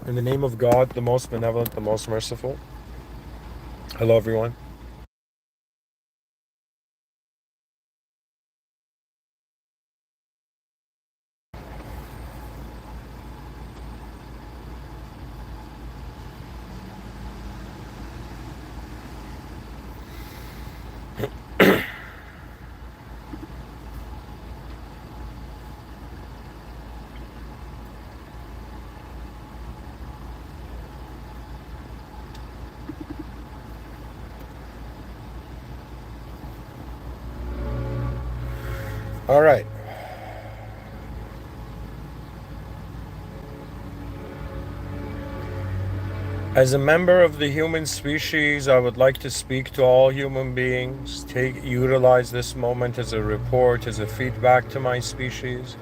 In the name of God, the most benevolent, the most merciful. Hello, everyone. All right. As a member of the human species, I would like to speak to all human beings. Utilize this moment as a report, as a feedback to my species.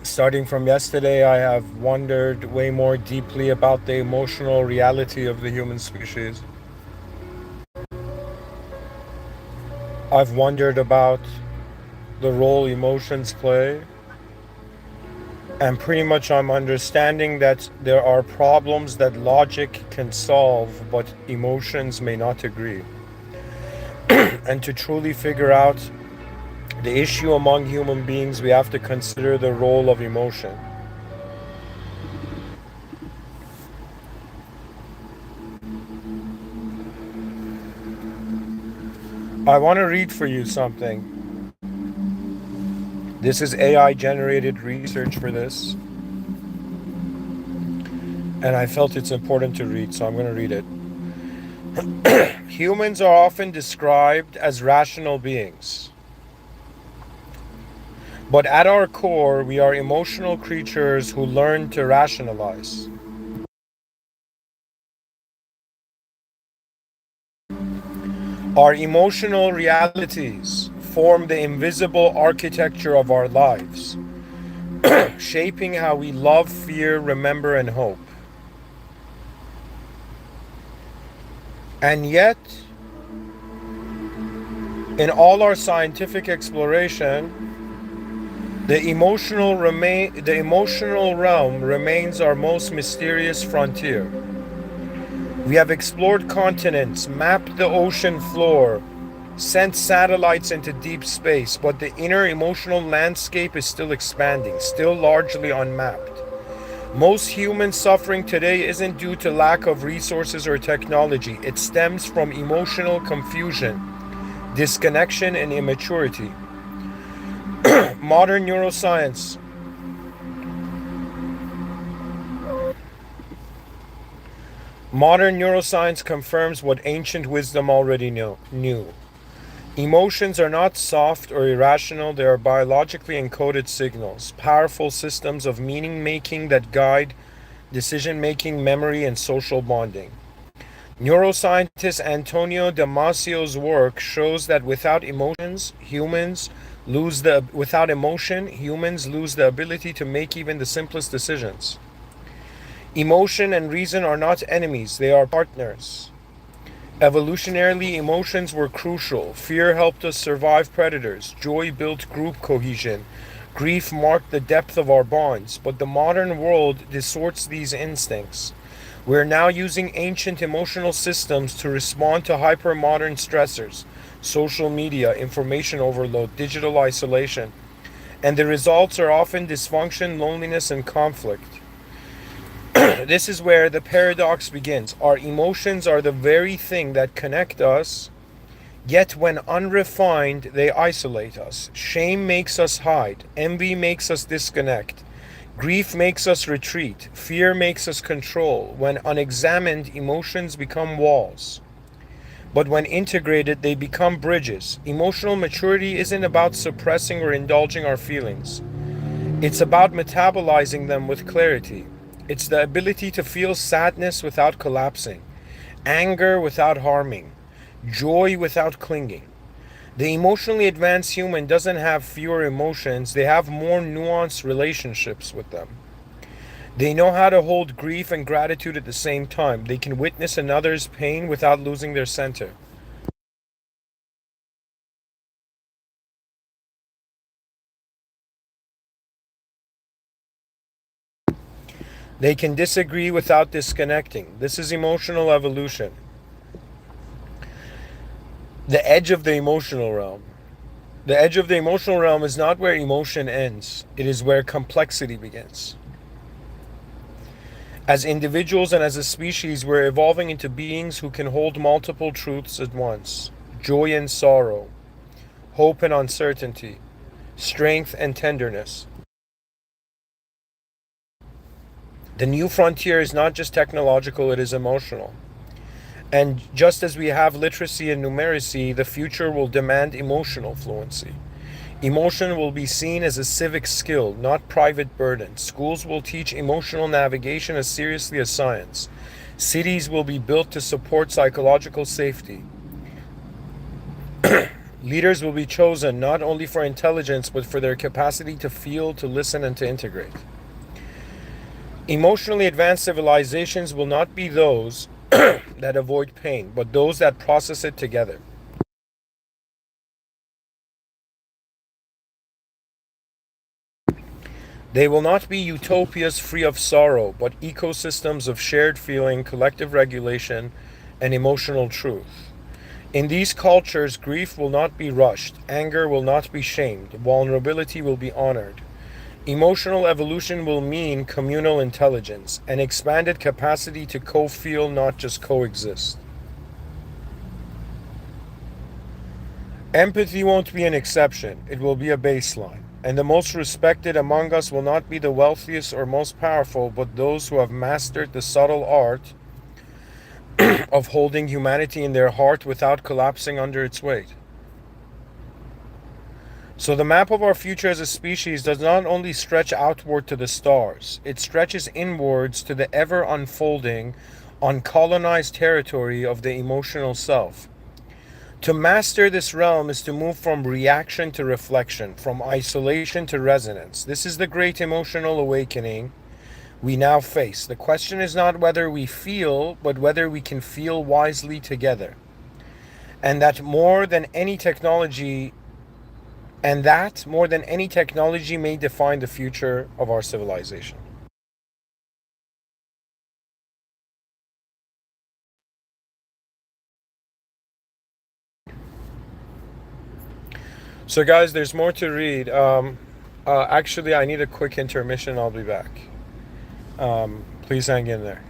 Starting from yesterday, I have wondered way more deeply about the emotional reality of the human species. I've wondered about the role emotions play. And pretty much I'm understanding that there are problems that logic can solve, but emotions may not agree. And to truly figure out the issue among human beings, we have to consider the role of emotion. I want to read for you something. This is AI generated research for this. And I felt it's important to read, so I'm going to read it. Humans are often described as rational beings. But at our core, we are emotional creatures who learn to rationalize. Our emotional realities form the invisible architecture of our lives, shaping how we love, fear, remember, and hope. And yet, in all our scientific exploration, the emotional realm remains our most mysterious frontier. We have explored continents, mapped the ocean floor, sent satellites into deep space, but the inner emotional landscape is still expanding, still largely unmapped. Most human suffering today isn't due to lack of resources or technology. It stems from emotional confusion, disconnection, and immaturity. Modern neuroscience Modern neuroscience confirms what ancient wisdom already knew. Emotions are not soft or irrational, they are biologically encoded signals, powerful systems of meaning making that guide decision making, memory, and social bonding. Neuroscientist Antonio Damasio's work shows that without emotion, humans lose the ability to make even the simplest decisions. Emotion and reason are not enemies, they are partners. Evolutionarily, emotions were crucial. Fear helped us survive predators. Joy built group cohesion. Grief marked the depth of our bonds. But the modern world distorts these instincts. We're now using ancient emotional systems to respond to hyper-modern stressors, social media, information overload, digital isolation. And the results are often dysfunction, loneliness, and conflict. This is where the paradox begins. Our emotions are the very thing that connect us, yet when unrefined, they isolate us. Shame makes us hide. Envy makes us disconnect. Grief makes us retreat. Fear makes us control. When unexamined, emotions become walls. But when integrated, they become bridges. Emotional maturity isn't about suppressing or indulging our feelings. It's about metabolizing them with clarity. It's the ability to feel sadness without collapsing, anger without harming, joy without clinging. The emotionally advanced human doesn't have fewer emotions, they have more nuanced relationships with them. They know how to hold grief and gratitude at the same time. They can witness another's pain without losing their center. They can disagree without disconnecting. This is emotional evolution. The edge of the emotional realm. The edge of the emotional realm is not where emotion ends, it is where complexity begins. As individuals and as a species, we're evolving into beings who can hold multiple truths at once: joy and sorrow, hope and uncertainty, strength and tenderness. The new frontier is not just technological, it is emotional. And just as we have literacy and numeracy, the future will demand emotional fluency. Emotion will be seen as a civic skill, not private burden. Schools will teach emotional navigation as seriously as science. Cities will be built to support psychological safety. Leaders will be chosen not only for intelligence, but for their capacity to feel, to listen, and to integrate. Emotionally advanced civilizations will not be those that avoid pain, but those that process it together. They will not be utopias free of sorrow, but ecosystems of shared feeling, collective regulation, and emotional truth. In these cultures, grief will not be rushed, anger will not be shamed, vulnerability will be honored. Emotional evolution will mean communal intelligence, an expanded capacity to co-feel, not just coexist. Empathy won't be an exception, it will be a baseline. And the most respected among us will not be the wealthiest or most powerful, but those who have mastered the subtle art of holding humanity in their heart without collapsing under its weight. So, the map of our future as a species does not only stretch outward to the stars, it stretches inwards to the ever unfolding, uncolonized territory of the emotional self. To master this realm is to move from reaction to reflection, from isolation to resonance. This is the great emotional awakening we now face. The question is not whether we feel, but whether we can feel wisely together. And that more than any technology, may define the future of our civilization. So, guys, there's more to read. Actually, I need a quick intermission. I'll be back. Please hang in there.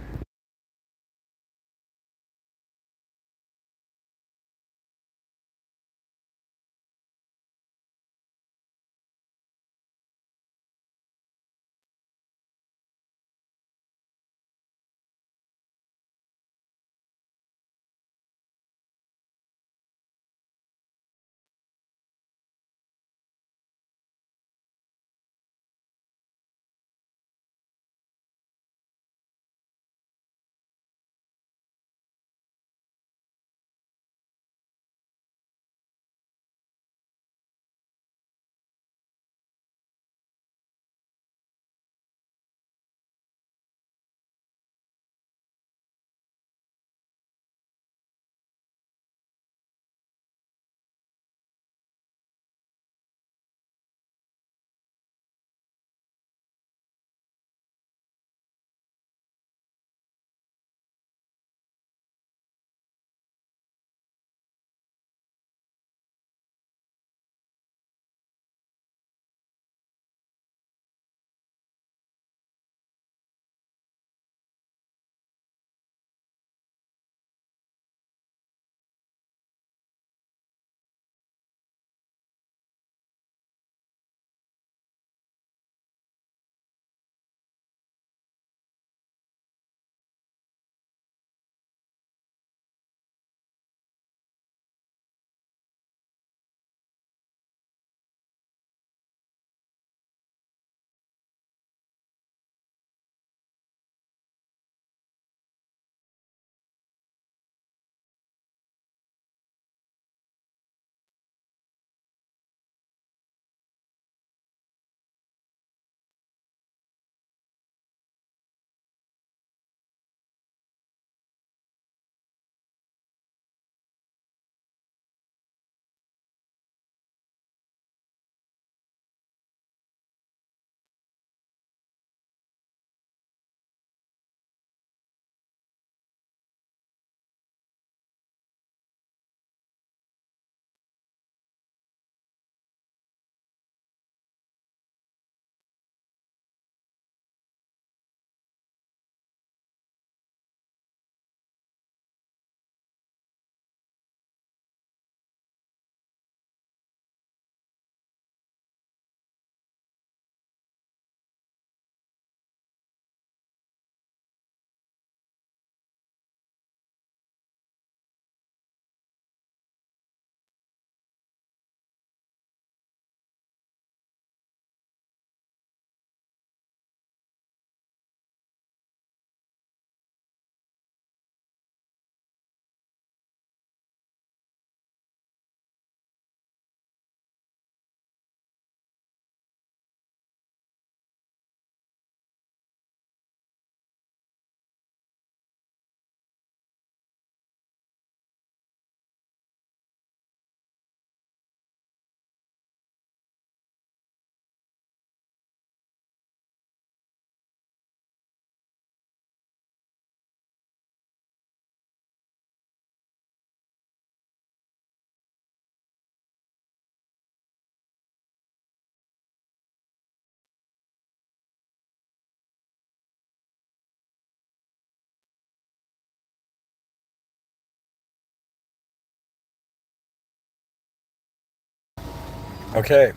Okay,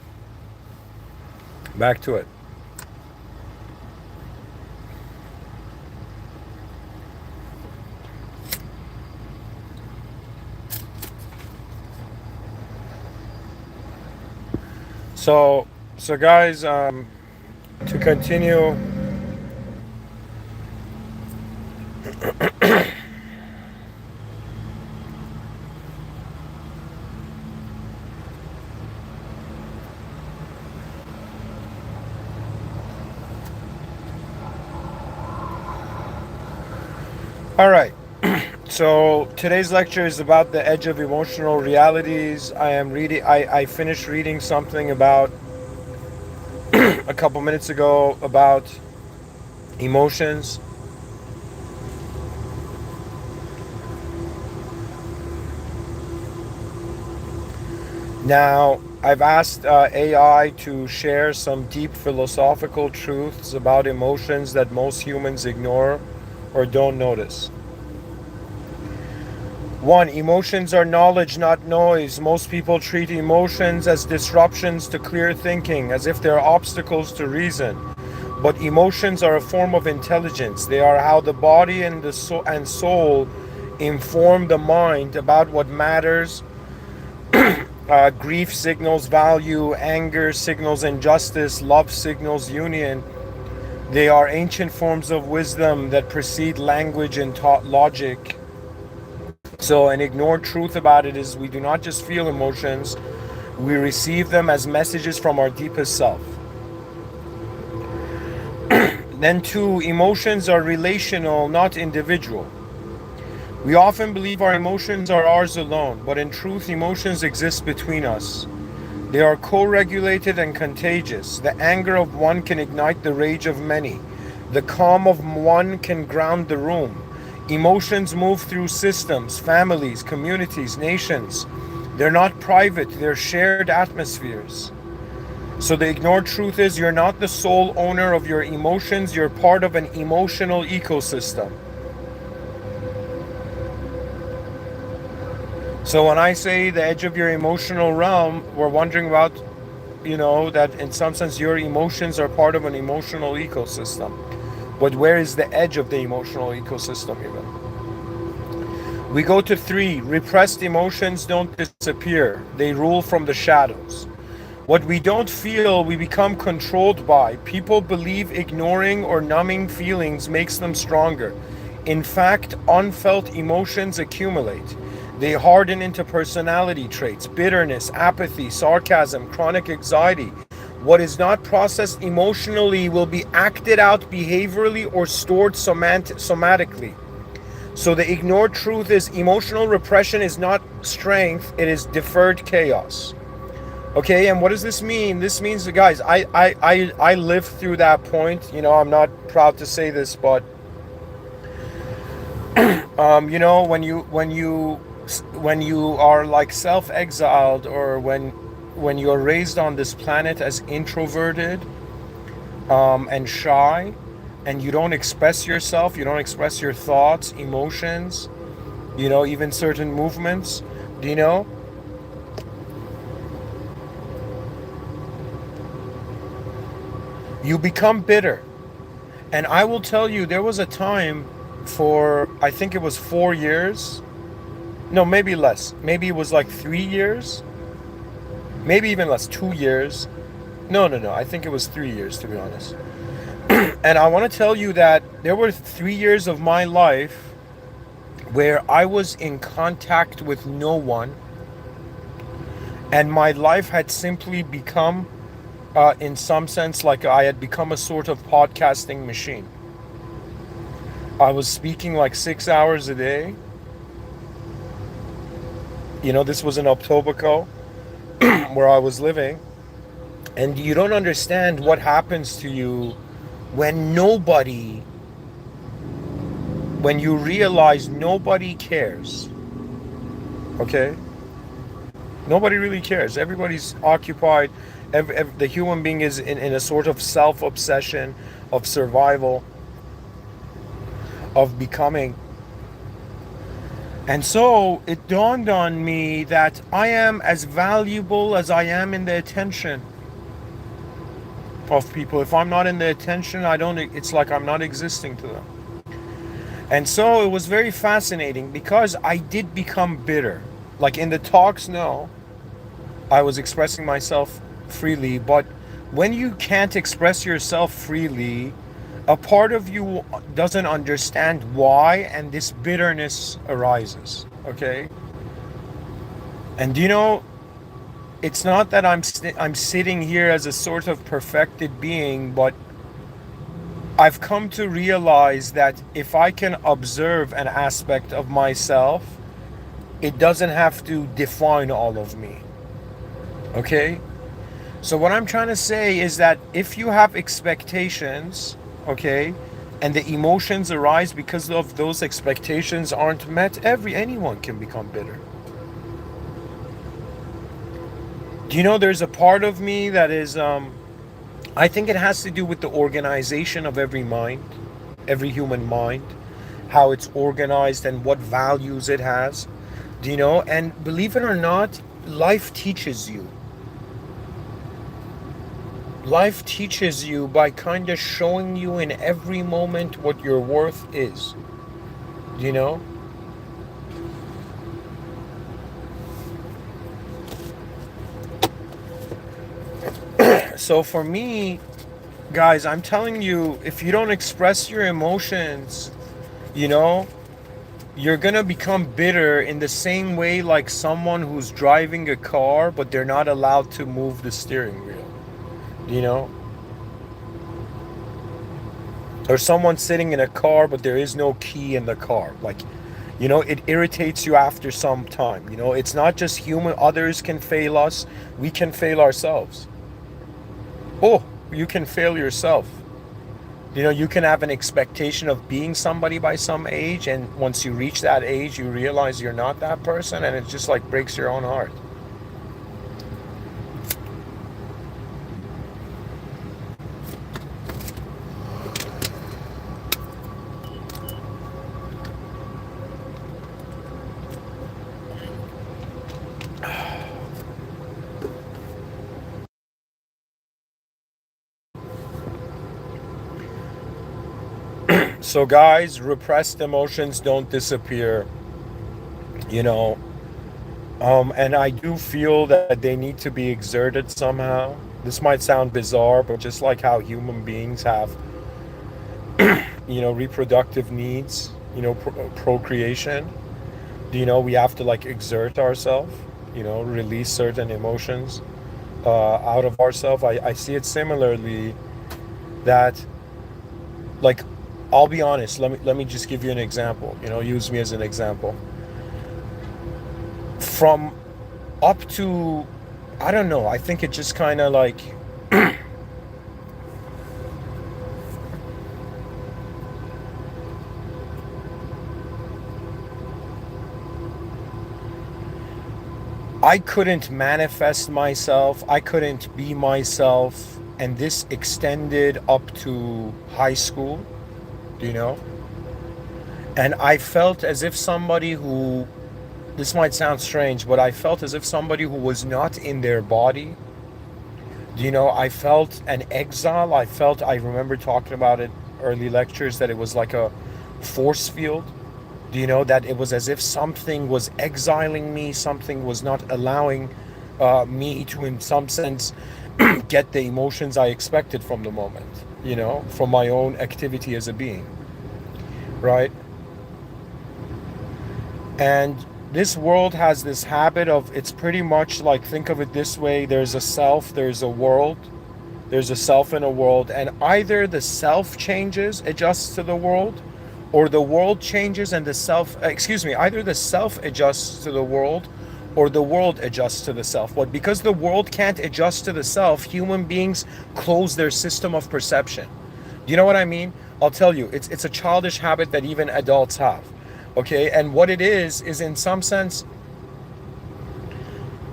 back to it. So guys, to continue, all right. So today's lecture is about the edge of emotional realities. I finished reading something about a couple minutes ago about emotions. Now, I've asked AI to share some deep philosophical truths about emotions that most humans ignore or don't notice. 1. Emotions are knowledge, not noise. Most people treat emotions as disruptions to clear thinking, as if they're obstacles to reason. But emotions are a form of intelligence. They are how the body and the soul inform the mind about what matters. Grief signals value, anger signals injustice, love signals union. They are ancient forms of wisdom that precede language and taught logic. So, an ignored truth about it is we do not just feel emotions, we receive them as messages from our deepest self. Then, 2, emotions are relational, not individual. We often believe our emotions are ours alone, but in truth, emotions exist between us. They are co-regulated and contagious. The anger of one can ignite the rage of many. The calm of one can ground the room. Emotions move through systems, families, communities, nations. They're not private, they're shared atmospheres. So the ignored truth is you're not the sole owner of your emotions, you're part of an emotional ecosystem. So when I say the edge of your emotional realm, we're wondering about, that in some sense your emotions are part of an emotional ecosystem. But where is the edge of the emotional ecosystem even? We go to 3. Repressed emotions don't disappear. They rule from the shadows. What we don't feel, we become controlled by. People believe ignoring or numbing feelings makes them stronger. In fact, unfelt emotions accumulate. They harden into personality traits, bitterness, apathy, sarcasm, chronic anxiety. What is not processed emotionally will be acted out behaviorally or stored somatically. So the ignored truth is emotional repression is not strength, it is deferred chaos. Okay, and what does this mean? This means, guys, I lived through that point. I'm not proud to say this, but when you are like self-exiled, or when you're raised on this planet as introverted and shy, and you don't express yourself, you don't express your thoughts, emotions, even certain movements, you become bitter. And I will tell you, there was a time for, I think it was 4 years. No, maybe less. Maybe it was like 3 years. Maybe even less, 2 years. No. I think it was 3 years, to be honest. And I want to tell you that there were 3 years of my life where I was in contact with no one. And my life had simply become, in some sense, like I had become a sort of podcasting machine. I was speaking like 6 hours a day. This was in Etobicoke, where I was living. And you don't understand what happens to you when you realize nobody cares. Okay? Nobody really cares. Everybody's occupied. The human being is in a sort of self-obsession of survival, of becoming. And so it dawned on me that I am as valuable as I am in the attention of people. If I'm not in the attention, it's like I'm not existing to them. And so it was very fascinating because I did become bitter. Like in the talks, no, I was expressing myself freely, but when you can't express yourself freely, a part of you doesn't understand why, and this bitterness arises. Okay? And it's not that I'm sitting here as a sort of perfected being, but I've come to realize that if I can observe an aspect of myself, it doesn't have to define all of me. Okay? So what I'm trying to say is that if you have expectations, okay, and the emotions arise because of those expectations aren't met, anyone can become bitter. Do you know there's a part of me that is I think it has to do with the organization of every mind, every human mind, how it's organized and what values it has. Do you know? And believe it or not, life teaches you. Life teaches you by kind of showing you in every moment what your worth is. Do you know? So for me, guys, I'm telling you, if you don't express your emotions, you're gonna become bitter in the same way like someone who's driving a car but they're not allowed to move the steering wheel. You know? Or someone sitting in a car but there is no key in the car. Like, it irritates you after some time. It's not just human. Others can fail us. We can fail ourselves. Oh, you can fail yourself. You can have an expectation of being somebody by some age, and once you reach that age, you realize you're not that person, and it just like breaks your own heart. So guys, repressed emotions don't disappear, and I do feel that they need to be exerted somehow. This might sound bizarre, but just like how human beings have, reproductive needs, procreation, we have to like exert ourselves, release certain emotions out of ourselves. I see it similarly that, like, I'll be honest. Let me just give you an example. Use me as an example. From up to, I don't know. I think it just kind of like I couldn't manifest myself. I couldn't be myself, and this extended up to high school. And I felt as if somebody who, this might sound strange, but I felt as if somebody who was not in their body. I felt an exile. I remember talking about it early lectures, that it was like a force field. That it was as if something was exiling me, something was not allowing me to, in some sense, get the emotions I expected from the moment, from my own activity as a being, right? And this world has this habit of, it's pretty much like, think of it this way: there's a self, there's a world, there's a self in a world, and either the self changes, adjusts to the world, or the world changes and either the self adjusts to the world or the world adjusts to the self. But because the world can't adjust to the self, human beings close their system of perception. Do you know what I mean? I'll tell you, it's a childish habit that even adults have. Okay, and what it is in some sense,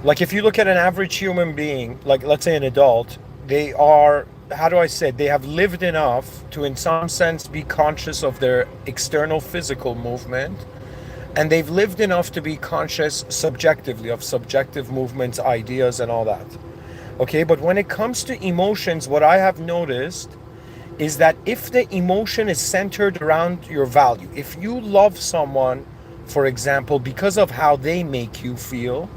like if you look at an average human being, like let's say an adult, they are, how do I say it? They have lived enough to, in some sense, be conscious of their external physical movement, and they've lived enough to be conscious subjectively of subjective movements, ideas, and all that. Okay, but when it comes to emotions, what I have noticed is that if the emotion is centered around your value, if you love someone, for example, because of how they make you feel,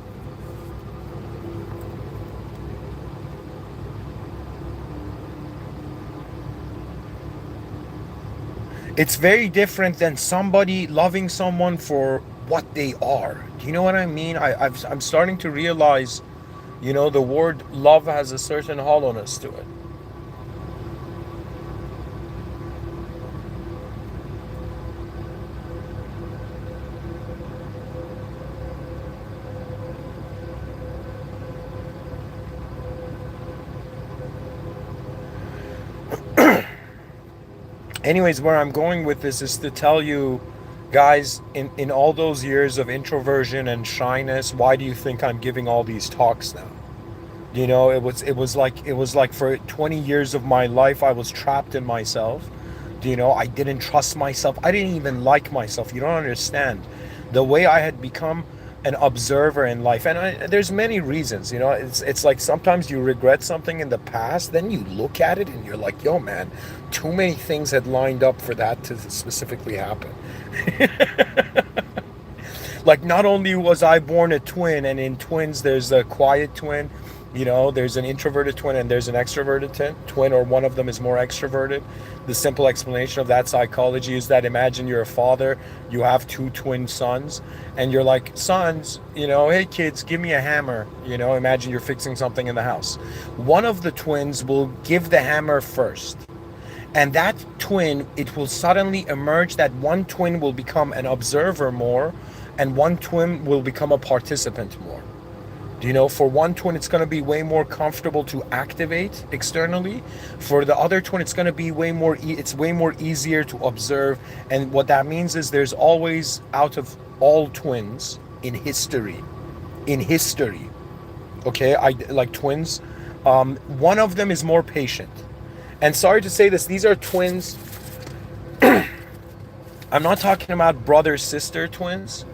it's very different than somebody loving someone for what they are. Do you know what I mean? I'm starting to realize, the word love has a certain hollowness to it. Anyways, where I'm going with this is to tell you guys, in all those years of introversion and shyness, why do you think I'm giving all these talks now? It was like for 20 years of my life I was trapped in myself. I didn't trust myself. I didn't even like myself. You don't understand the way I had become an observer in life. And there's many reasons. It's like sometimes you regret something in the past, then you look at it and you're like, yo man, too many things had lined up for that to specifically happen. Like, not only was I born a twin, and in twins there's a quiet twin, there's an introverted twin and there's an extroverted twin, or one of them is more extroverted. The simple explanation of that psychology is that, imagine you're a father, you have two twin sons, and you're like, sons, hey kids, give me a hammer. Imagine you're fixing something in the house. One of the twins will give the hammer first. And that twin, it will suddenly emerge that one twin will become an observer more, and one twin will become a participant more. For one twin, it's going to be way more comfortable to activate externally. For the other twin, it's going to be way more easier to observe. And what that means is there's always, out of all twins in history, okay, I like twins, one of them is more patient. And sorry to say this, these are twins. I'm not talking about brother-sister twins.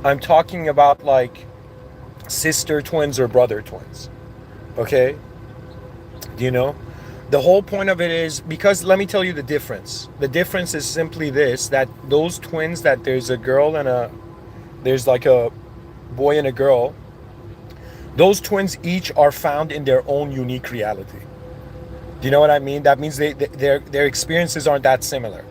I'm talking about like sister twins or brother twins. Okay? The whole point of it is, because let me tell you the difference. The difference is simply this, that those twins, that there's a girl and there's like a boy and a girl, those twins each are found in their own unique reality. Do you know what I mean? That means their experiences aren't that similar.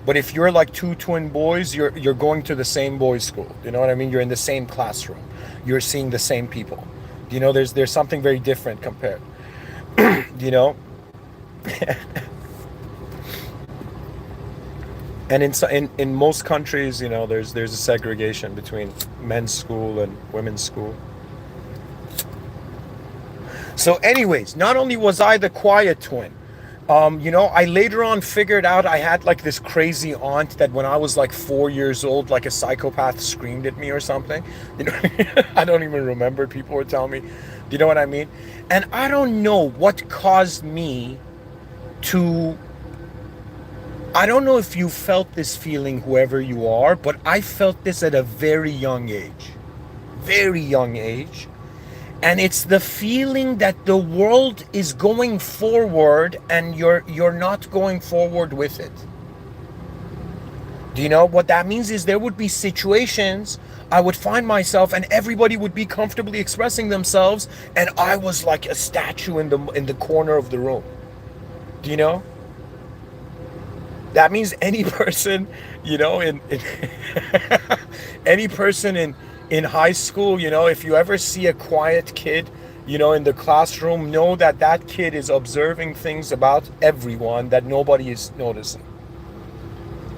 But if you're like two twin boys, you're going to the same boys' school. You know what I mean? You're in the same classroom. You're seeing the same people. There's something very different compared. And in most countries, there's a segregation between men's school and women's school. So anyways, not only was I the quiet twin, I later on figured out I had like this crazy aunt that when I was like 4 years old, like a psychopath screamed at me or something. I don't even remember. People were telling me, do you know what I mean? And I don't know what caused me to, I don't know if you felt this feeling, whoever you are, but I felt this at a very young age. Very young age. And it's the feeling that the world is going forward and you're not going forward with it. Do you know what that means? Is there would be situations I would find myself and everybody would be comfortably expressing themselves, and I was like a statue in the corner of the room. Do you know? That means any person, in any person in high school, if you ever see a quiet kid, in the classroom, know that that kid is observing things about everyone that nobody is noticing.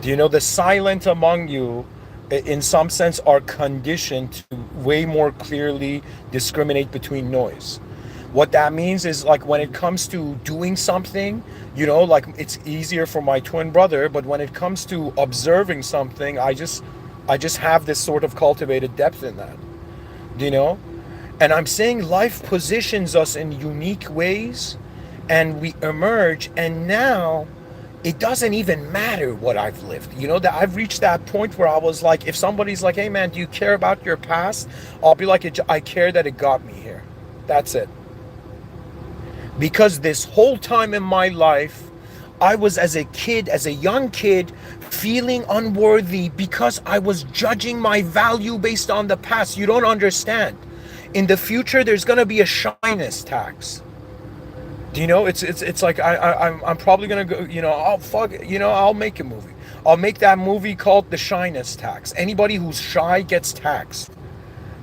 The silent among you, in some sense, are conditioned to way more clearly discriminate between noise. What that means is, like, when it comes to doing something, like, it's easier for my twin brother, but when it comes to observing something, I just have this sort of cultivated depth in that, And I'm saying life positions us in unique ways, and we emerge. And now, it doesn't even matter what I've lived. You know, that I've reached that point where I was like, if somebody's like, hey man, do you care about your past? I'll be like, I care that it got me here. That's it. Because this whole time in my life, I was as a kid, as a young kid, feeling unworthy because I was judging my value based on the past. You don't understand. In the future, there's going to be a shyness tax. Do you know? It's like I'm probably gonna go. You know, I'll make a movie. I'll make that movie called The Shyness Tax. Anybody who's shy gets taxed.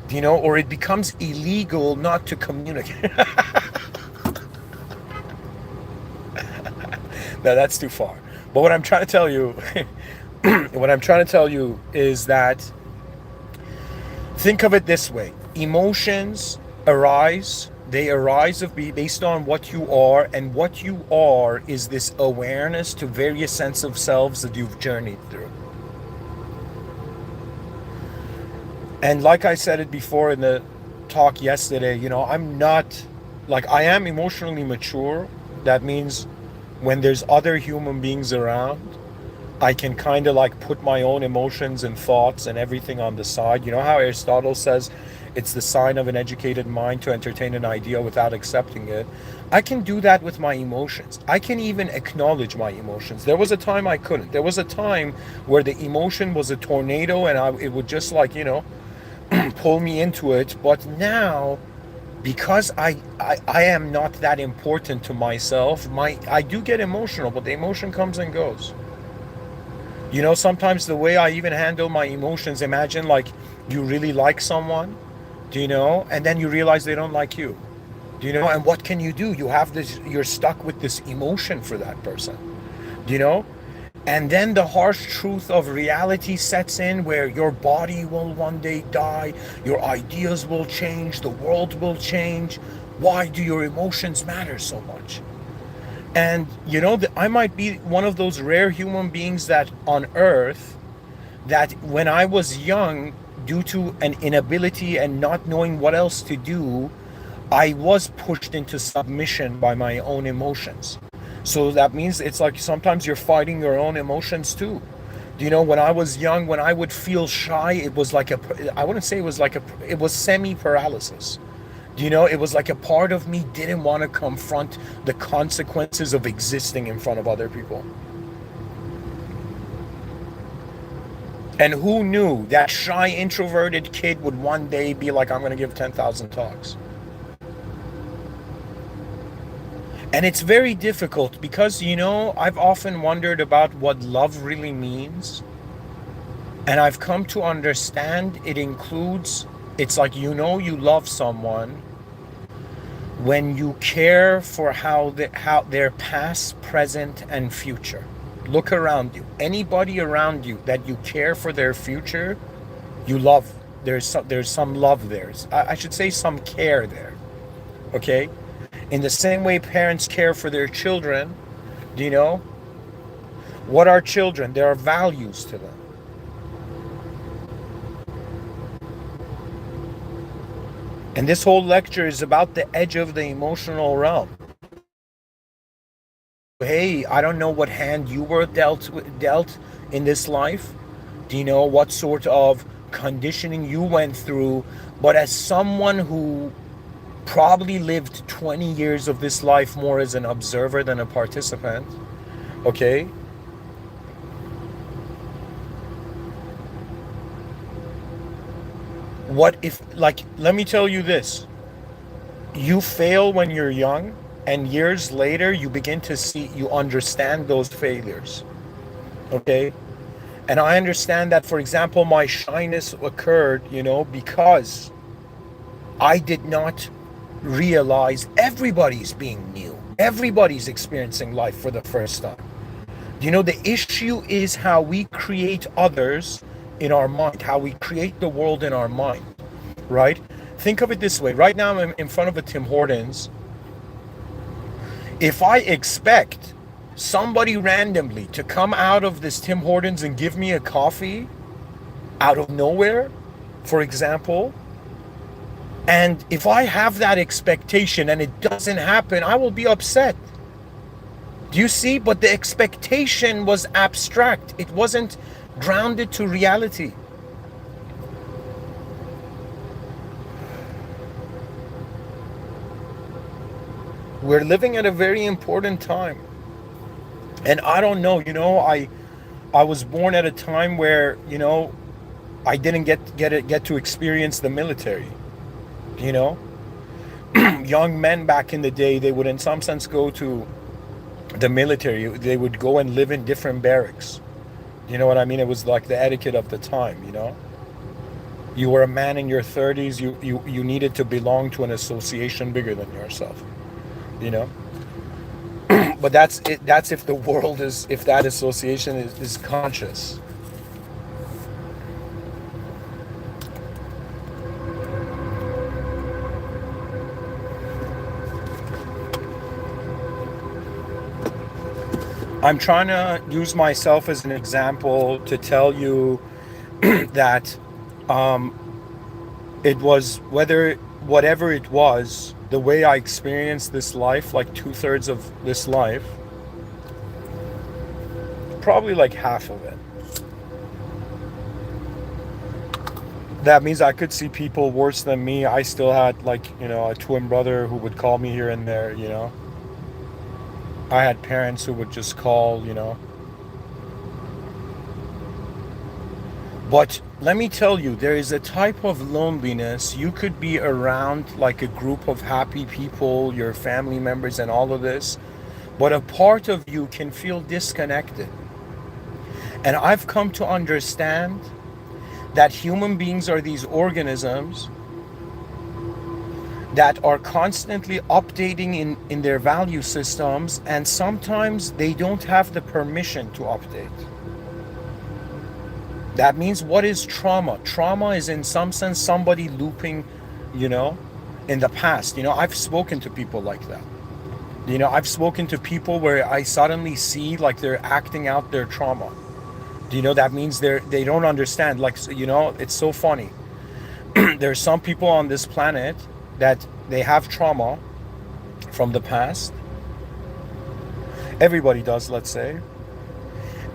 Do you know? Or it becomes illegal not to communicate. No, that's too far. But what I'm trying to tell you, what I'm trying to tell you is that think of it this way: emotions arise. They arise based on what you are, and what you are is this awareness to various sense of selves that you've journeyed through. And like I said it before in the talk yesterday, you know, I'm not, like, I am emotionally mature. That means when there's other human beings around, I can kind of like put my own emotions and thoughts and everything on the side. You know how Aristotle says it's the sign of an educated mind to entertain an idea without accepting it? I can do that with my emotions. I can even acknowledge my emotions. There was a time I couldn't. There was a time where the emotion was a tornado and it would just, like, you know, pull me into it. But now, because I am not that important to myself, I do get emotional, but the emotion comes and goes. You know, sometimes the way I even handle my emotions, imagine like you really like someone, do you know, and then you realize they don't like you. Do you know? And what can you do? You have this, you're stuck with this emotion for that person. Do you know? And then the harsh truth of reality sets in, where your body will one day die, your ideas will change, the world will change. Why do your emotions matter so much? And you know, I might be one of those rare human beings that on earth, that when I was young, due to an inability and not knowing what else to do, I was pushed into submission by my own emotions. So that means it's like sometimes you're fighting your own emotions too. Do you know, when I was young, when I would feel shy, it was like I wouldn't say it was like it was semi-paralysis. Do you know, it was like a part of me didn't want to confront the consequences of existing in front of other people. And who knew that shy, introverted kid would one day be like, I'm going to give 10,000 talks. And it's very difficult because, you know, I've often wondered about what love really means. And I've come to understand it includes, it's like, you know, you love someone when you care for how their past, present, and future. Look around you. Anybody around you that you care for their future, you love. There's some love there. I should say some care there. Okay? In the same way parents care for their children, do you know? What are children? There are values to them. And this whole lecture is about the edge of the emotional realm. Hey, I don't know what hand you were dealt in this life. Do you know what sort of conditioning you went through? But as someone who probably lived 20 years of this life more as an observer than a participant, okay? What if, like, let me tell you this. You fail when you're young, and years later you begin to see, you understand those failures, okay? And I understand that, for example, my shyness occurred, you know, because I did not realize everybody's being new. Everybody's experiencing life for the first time. You know, the issue is how we create others in our mind, how we create the world in our mind, right? Think of it this way. Right now I'm in front of a Tim Hortons. If I expect somebody randomly to come out of this Tim Hortons and give me a coffee out of nowhere, for example, and if I have that expectation and it doesn't happen, I will be upset. Do you see? But the expectation was abstract. It wasn't grounded to reality. We're living at a very important time. And I don't know, I was born at a time where, I didn't get to experience the military. You know, young men back in the day, they would in some sense go to the military. They would go and live in different barracks. You know what I mean? It was like the etiquette of the time. You were a man in your 30s, you needed to belong to an association bigger than yourself. You know? But that's it. That's if the world is, if that association is conscious. I'm trying to use myself as an example to tell you that it was, whatever it was, the way I experienced this life, like 2/3 of this life, probably like half of it. That means I could see people worse than me. I still had like, a twin brother who would call me here and there. I had parents who would just call. But let me tell you, there is a type of loneliness. You could be around like a group of happy people, your family members and all of this, but a part of you can feel disconnected. And I've come to understand that human beings are these organisms that are constantly updating in their value systems, and sometimes they don't have the permission to update. That means, what is trauma? Trauma is in some sense somebody looping, in the past. I've spoken to people like that. I've spoken to people where I suddenly see like they're acting out their trauma. That means they don't understand. Like, it's so funny. There's some people on this planet that they have trauma from the past. Everybody does, let's say.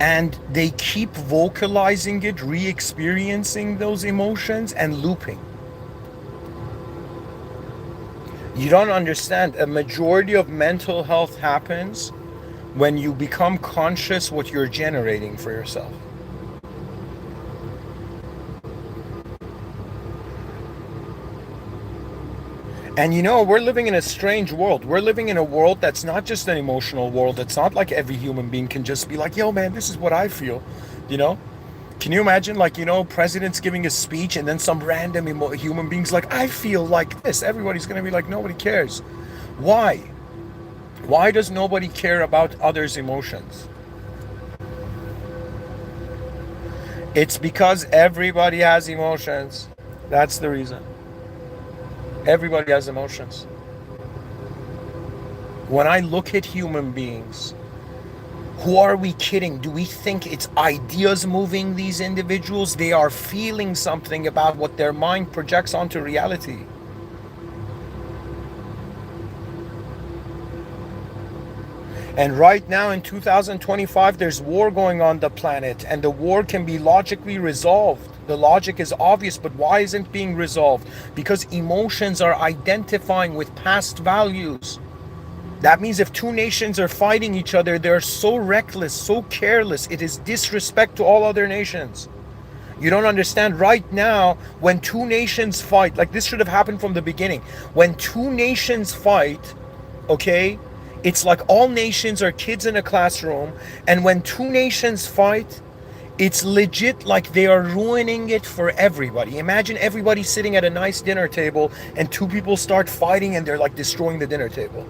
And they keep vocalizing it, re-experiencing those emotions and looping. You don't understand. A majority of mental health happens when you become conscious what you're generating for yourself. And we're living in a strange world. We're living in a world that's not just an emotional world. It's not like every human being can just be like, yo, man, this is what I feel. Can you imagine, like, presidents giving a speech and then some random human beings like, I feel like this. Everybody's going to be like, nobody cares. Why? Why does nobody care about others' emotions? It's because everybody has emotions. That's the reason. Everybody has emotions. When I look at human beings, who are we kidding? Do we think it's ideas moving these individuals? They are feeling something about what their mind projects onto reality. And right now in 2025, there's war going on the planet, and the war can be logically resolved. The logic is obvious, but why isn't it being resolved? Because emotions are identifying with past values. That means if two nations are fighting each other, they're so reckless, so careless. It is disrespect to all other nations. You don't understand. Right now, when two nations fight, like this should have happened from the beginning. When two nations fight, okay, it's like all nations are kids in a classroom. And when two nations fight, it's legit like they are ruining it for everybody. Imagine everybody sitting at a nice dinner table and two people start fighting and they're like destroying the dinner table.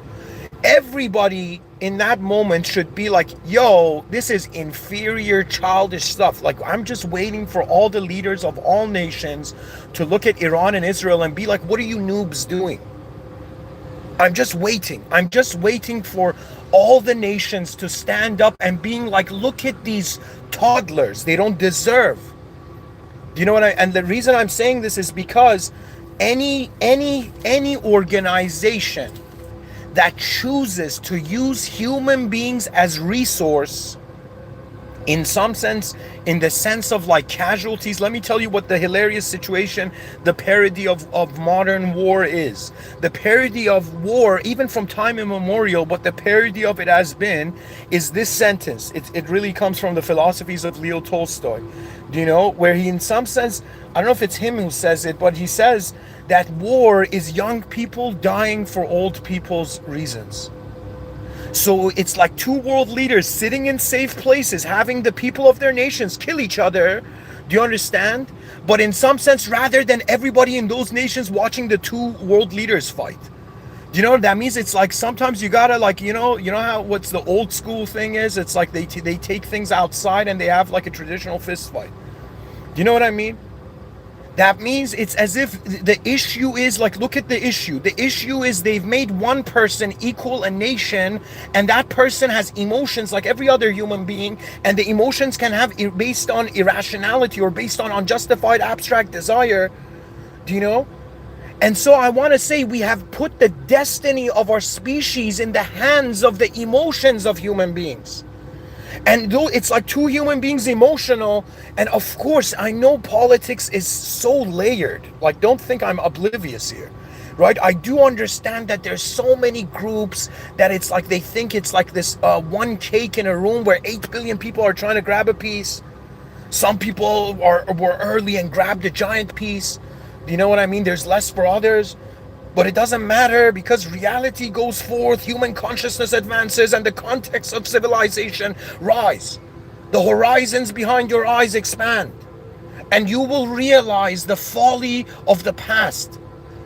Everybody in that moment should be like, yo, this is inferior, childish stuff. Like, I'm just waiting for all the leaders of all nations to look at Iran and Israel and be like, what are you noobs doing? I'm just waiting. I'm just waiting for all the nations to stand up and being like, look at these toddlers. They don't deserve. You know what and the reason I'm saying this is because any organization that chooses to use human beings as resource, in some sense, in the sense of like casualties. Let me tell you what the hilarious situation, the parody of modern war is. The parody of war, even from time immemorial, but the parody of it has been, is this sentence. It really comes from the philosophies of Leo Tolstoy, you know, where he, in some sense, I don't know if it's him who says it, but he says that war is young people dying for old people's reasons. So it's like two world leaders sitting in safe places, having the people of their nations kill each other. Do you understand? But in some sense, rather than everybody in those nations watching the two world leaders fight. Do you know what that means? It's like sometimes you gotta, like, you know how what's the old school thing is? It's like they take things outside and they have like a traditional fist fight. Do you know what I mean? That means it's as if the issue is like, look at the issue. The issue is they've made one person equal a nation, and that person has emotions like every other human being, and the emotions can have based on irrationality or based on unjustified abstract desire. Do you know? And so I want to say we have put the destiny of our species in the hands of the emotions of human beings. And though it's like two human beings emotional, and of course I know politics is so layered, like don't think I'm oblivious here, right? I do understand that there's so many groups that it's like they think it's like this one cake in a room where 8 billion people are trying to grab a piece. Some people were early and grabbed a giant piece. You know what I mean? There's less for others. But it doesn't matter, because reality goes forth, human consciousness advances, and the context of civilization rise. The horizons behind your eyes expand, and you will realize the folly of the past.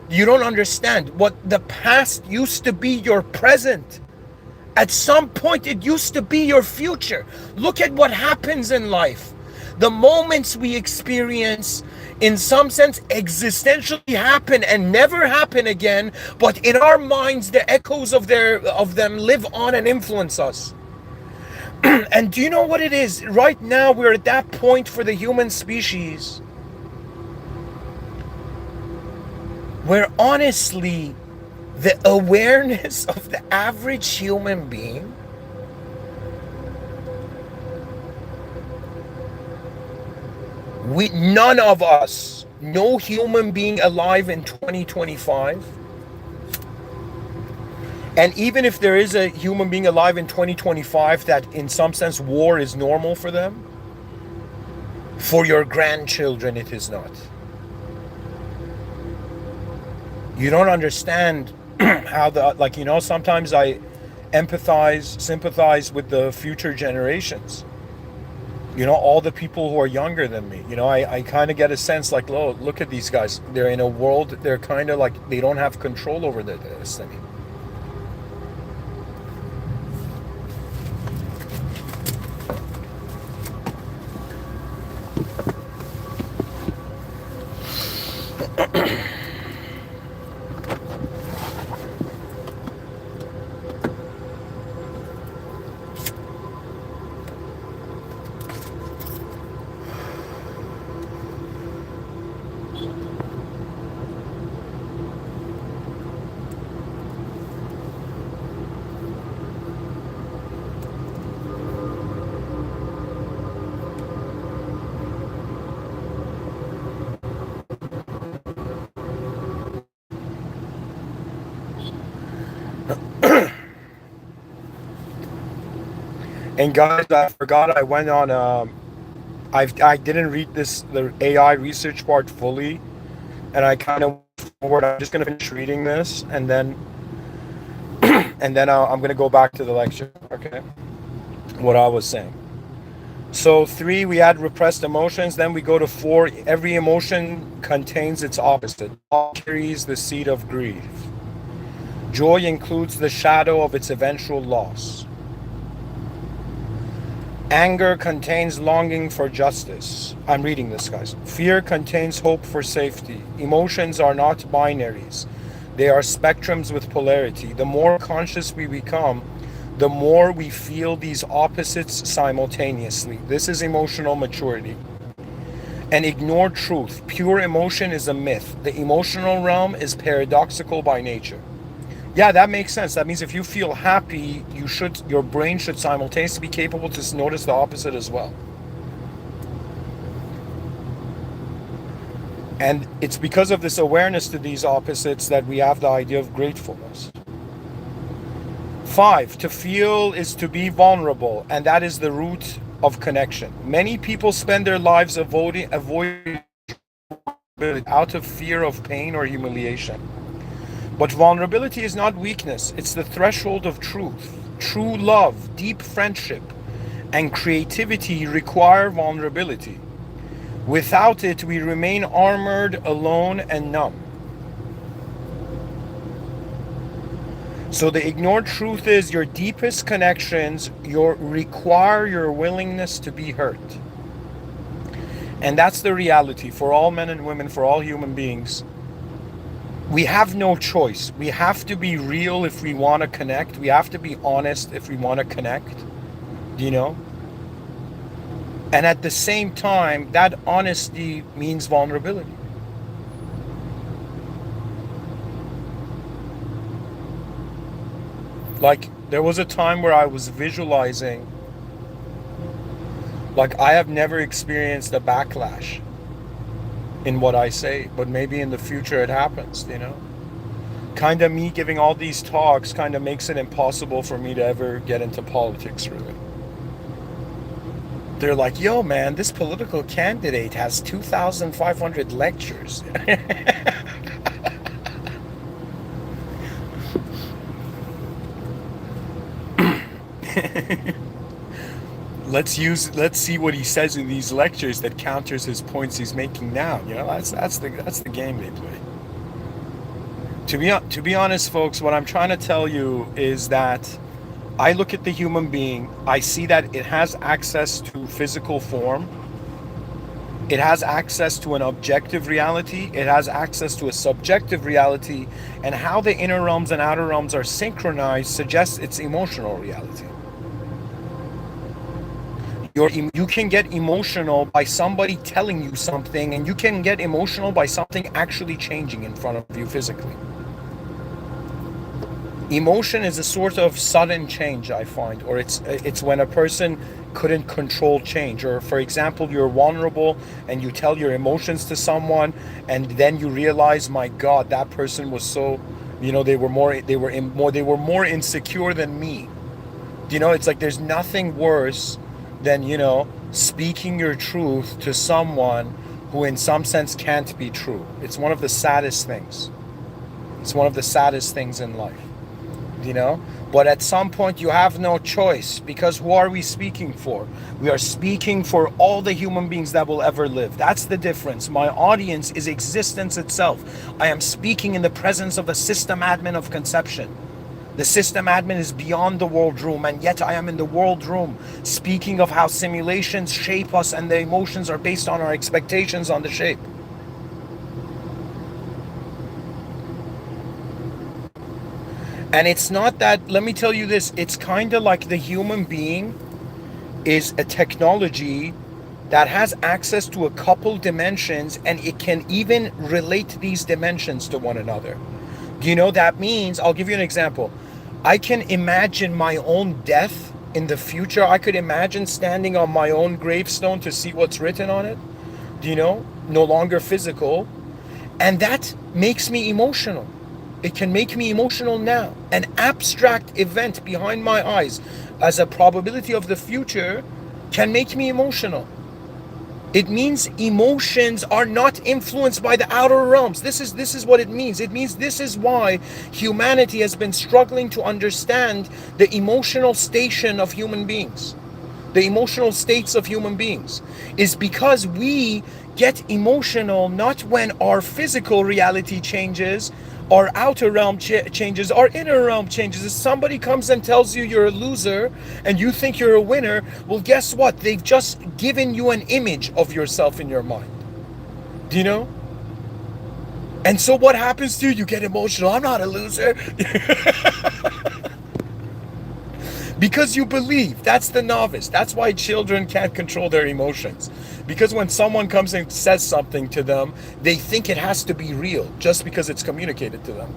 You don't understand. What the past used to be your present. At some point it used to be your future. Look at what happens in life. The moments we experience, in some sense, existentially happen and never happen again, but in our minds the echoes of them live on and influence us. And do you know what it is? Right now we're at that point for the human species where honestly the awareness of the average human being none of us, no human being alive in 2025, and even if there is a human being alive in 2025 that in some sense war is normal for them, for your grandchildren it is not. You don't understand how like, you know, sometimes I sympathize with the future generations. You know, all the people who are younger than me, you know, I kind of get a sense like, oh, look at these guys. They're in a world, they're kind of like, they don't have control over their destiny. And guys, I forgot I went on, I didn't read the AI research part fully, and I kind of forward. I'm just gonna finish reading this, and then I'm gonna go back to the lecture. Okay, what I was saying. So 3, we had repressed emotions. Then we go to 4. Every emotion contains its opposite. All carries the seed of grief. Joy includes the shadow of its eventual loss. Anger contains longing for justice. I'm reading this, guys. Fear contains hope for safety. Emotions are not binaries. They are spectrums with polarity. The more conscious we become, the more we feel these opposites simultaneously. This is emotional maturity. And ignore truth. Pure emotion is a myth. The emotional realm is paradoxical by nature. Yeah, that makes sense. That means if you feel happy, your brain should simultaneously be capable to notice the opposite as well. And it's because of this awareness to these opposites that we have the idea of gratefulness. 5, to feel is to be vulnerable, and that is the root of connection. Many people spend their lives avoiding out of fear of pain or humiliation. But vulnerability is not weakness, it's the threshold of truth. True love, deep friendship, and creativity require vulnerability. Without it, we remain armored, alone, and numb. So the ignored truth is your deepest connections require your willingness to be hurt. And that's the reality for all men and women, for all human beings. We have no choice. We have to be real if we want to connect. We have to be honest if we want to connect, you know? And at the same time, that honesty means vulnerability. Like, there was a time where I was visualizing, like, I have never experienced a backlash in what I say, but maybe in the future it happens, you know? Kind of me giving all these talks kind of makes it impossible for me to ever get into politics, really. They're like, yo, man, this political candidate has 2,500 lectures. Let's see what he says in these lectures that counters his points he's making now. You know, that's the game they play. To be honest, folks, what I'm trying to tell you is that I look at the human being, I see that it has access to physical form. It has access to an objective reality. It has access to a subjective reality. And how the inner realms and outer realms are synchronized suggests it's emotional reality. You can get emotional by somebody telling you something, and you can get emotional by something actually changing in front of you physically. Emotion is a sort of sudden change, I find, or it's when a person couldn't control change. Or for example, you're vulnerable and you tell your emotions to someone, and then you realize, my God, that person was so, you know, they were more insecure than me. You know, it's like there's nothing worse than, you know, speaking your truth to someone who in some sense can't be true. It's one of the saddest things. It's one of the saddest things in life, you know? But at some point you have no choice, because who are we speaking for? We are speaking for all the human beings that will ever live. That's the difference. My audience is existence itself. I am speaking in the presence of the system admin of conception. The system admin is beyond the world room, and yet I am in the world room, speaking of how simulations shape us and the emotions are based on our expectations on the shape. And it's not that, let me tell you this, it's kind of like the human being is a technology that has access to a couple dimensions, and it can even relate these dimensions to one another. You know, that means, I'll give you an example. I can imagine my own death in the future. I could imagine standing on my own gravestone to see what's written on it, you know, no longer physical. And that makes me emotional. It can make me emotional now. An abstract event behind my eyes as a probability of the future can make me emotional. It means emotions are not influenced by the outer realms. This is what it means. It means this is why humanity has been struggling to understand the emotional station of human beings. The emotional states of human beings is because we get emotional not when our physical reality changes, our outer realm changes, our inner realm changes. If somebody comes and tells you you're a loser and you think you're a winner, well, guess what? They've just given you an image of yourself in your mind. Do you know? And so what happens to you? You get emotional. I'm not a loser. Because you believe. That's the novice. That's why children can't control their emotions. Because when someone comes and says something to them, they think it has to be real just because it's communicated to them.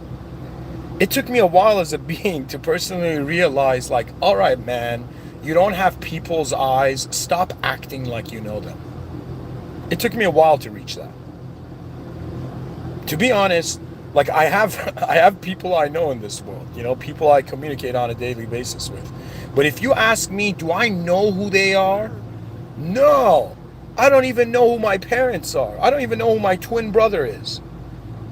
It took me a while as a being to personally realize, like, all right, man, you don't have people's eyes. Stop acting like you know them. It took me a while to reach that. To be honest, like I have I have people I know in this world, people I communicate on a daily basis with. But if you ask me, do I know who they are? No. I don't even know who my parents are. I don't even know who my twin brother is.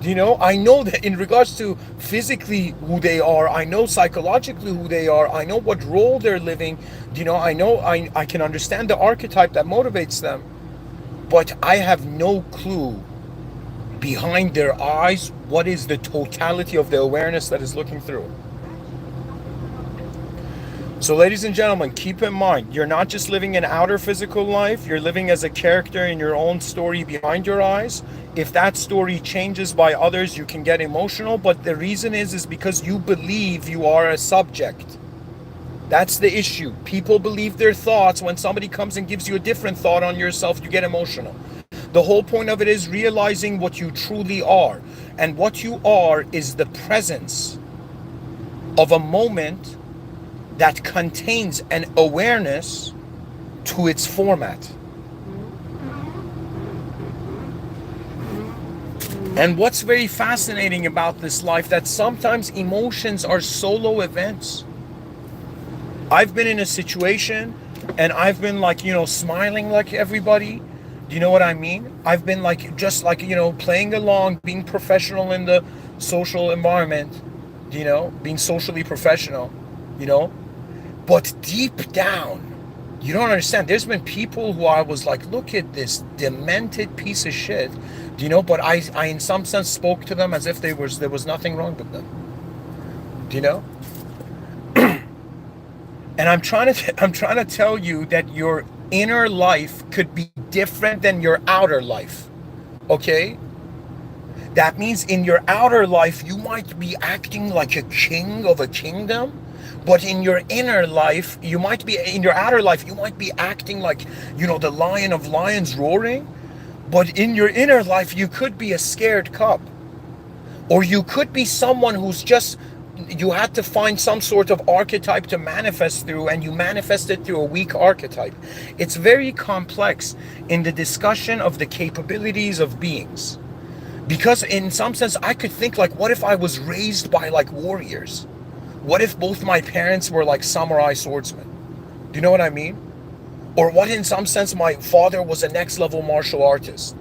I know that in regards to physically who they are, I know psychologically who they are, I know what role they're living, I know I can understand the archetype that motivates them, but I have no clue behind their eyes what is the totality of the awareness that is looking through. So ladies and gentlemen, keep in mind, you're not just living an outer physical life, you're living as a character in your own story behind your eyes. If that story changes by others, you can get emotional, but the reason is because you believe you are a subject. That's the issue. People believe their thoughts. When somebody comes and gives you a different thought on yourself, you get emotional. The whole point of it is realizing what you truly are. And what you are is the presence of a moment that contains an awareness to its format. And what's very fascinating about this life, that sometimes emotions are solo events. I've been in a situation and I've been like, smiling like everybody. Do you know what I mean? I've been like, just like, playing along, being professional in the social environment, being socially professional, But deep down, you don't understand. There's been people who I was like, look at this demented piece of shit, but I in some sense spoke to them as if there was nothing wrong with them. And I'm trying to tell you that your inner life could be different than your outer life. Okay? That means in your outer life, you might be acting like a king of a kingdom, but in your outer life, you might be acting like, the lion of lions roaring. But in your inner life, you could be a scared cub. Or you could be someone you had to find some sort of archetype to manifest through, and you manifested through a weak archetype. It's very complex in the discussion of the capabilities of beings. Because in some sense, I could think like, what if I was raised by like warriors? What if both my parents were like samurai swordsmen? Do you know what I mean? Or what in some sense my father was a next level martial artist?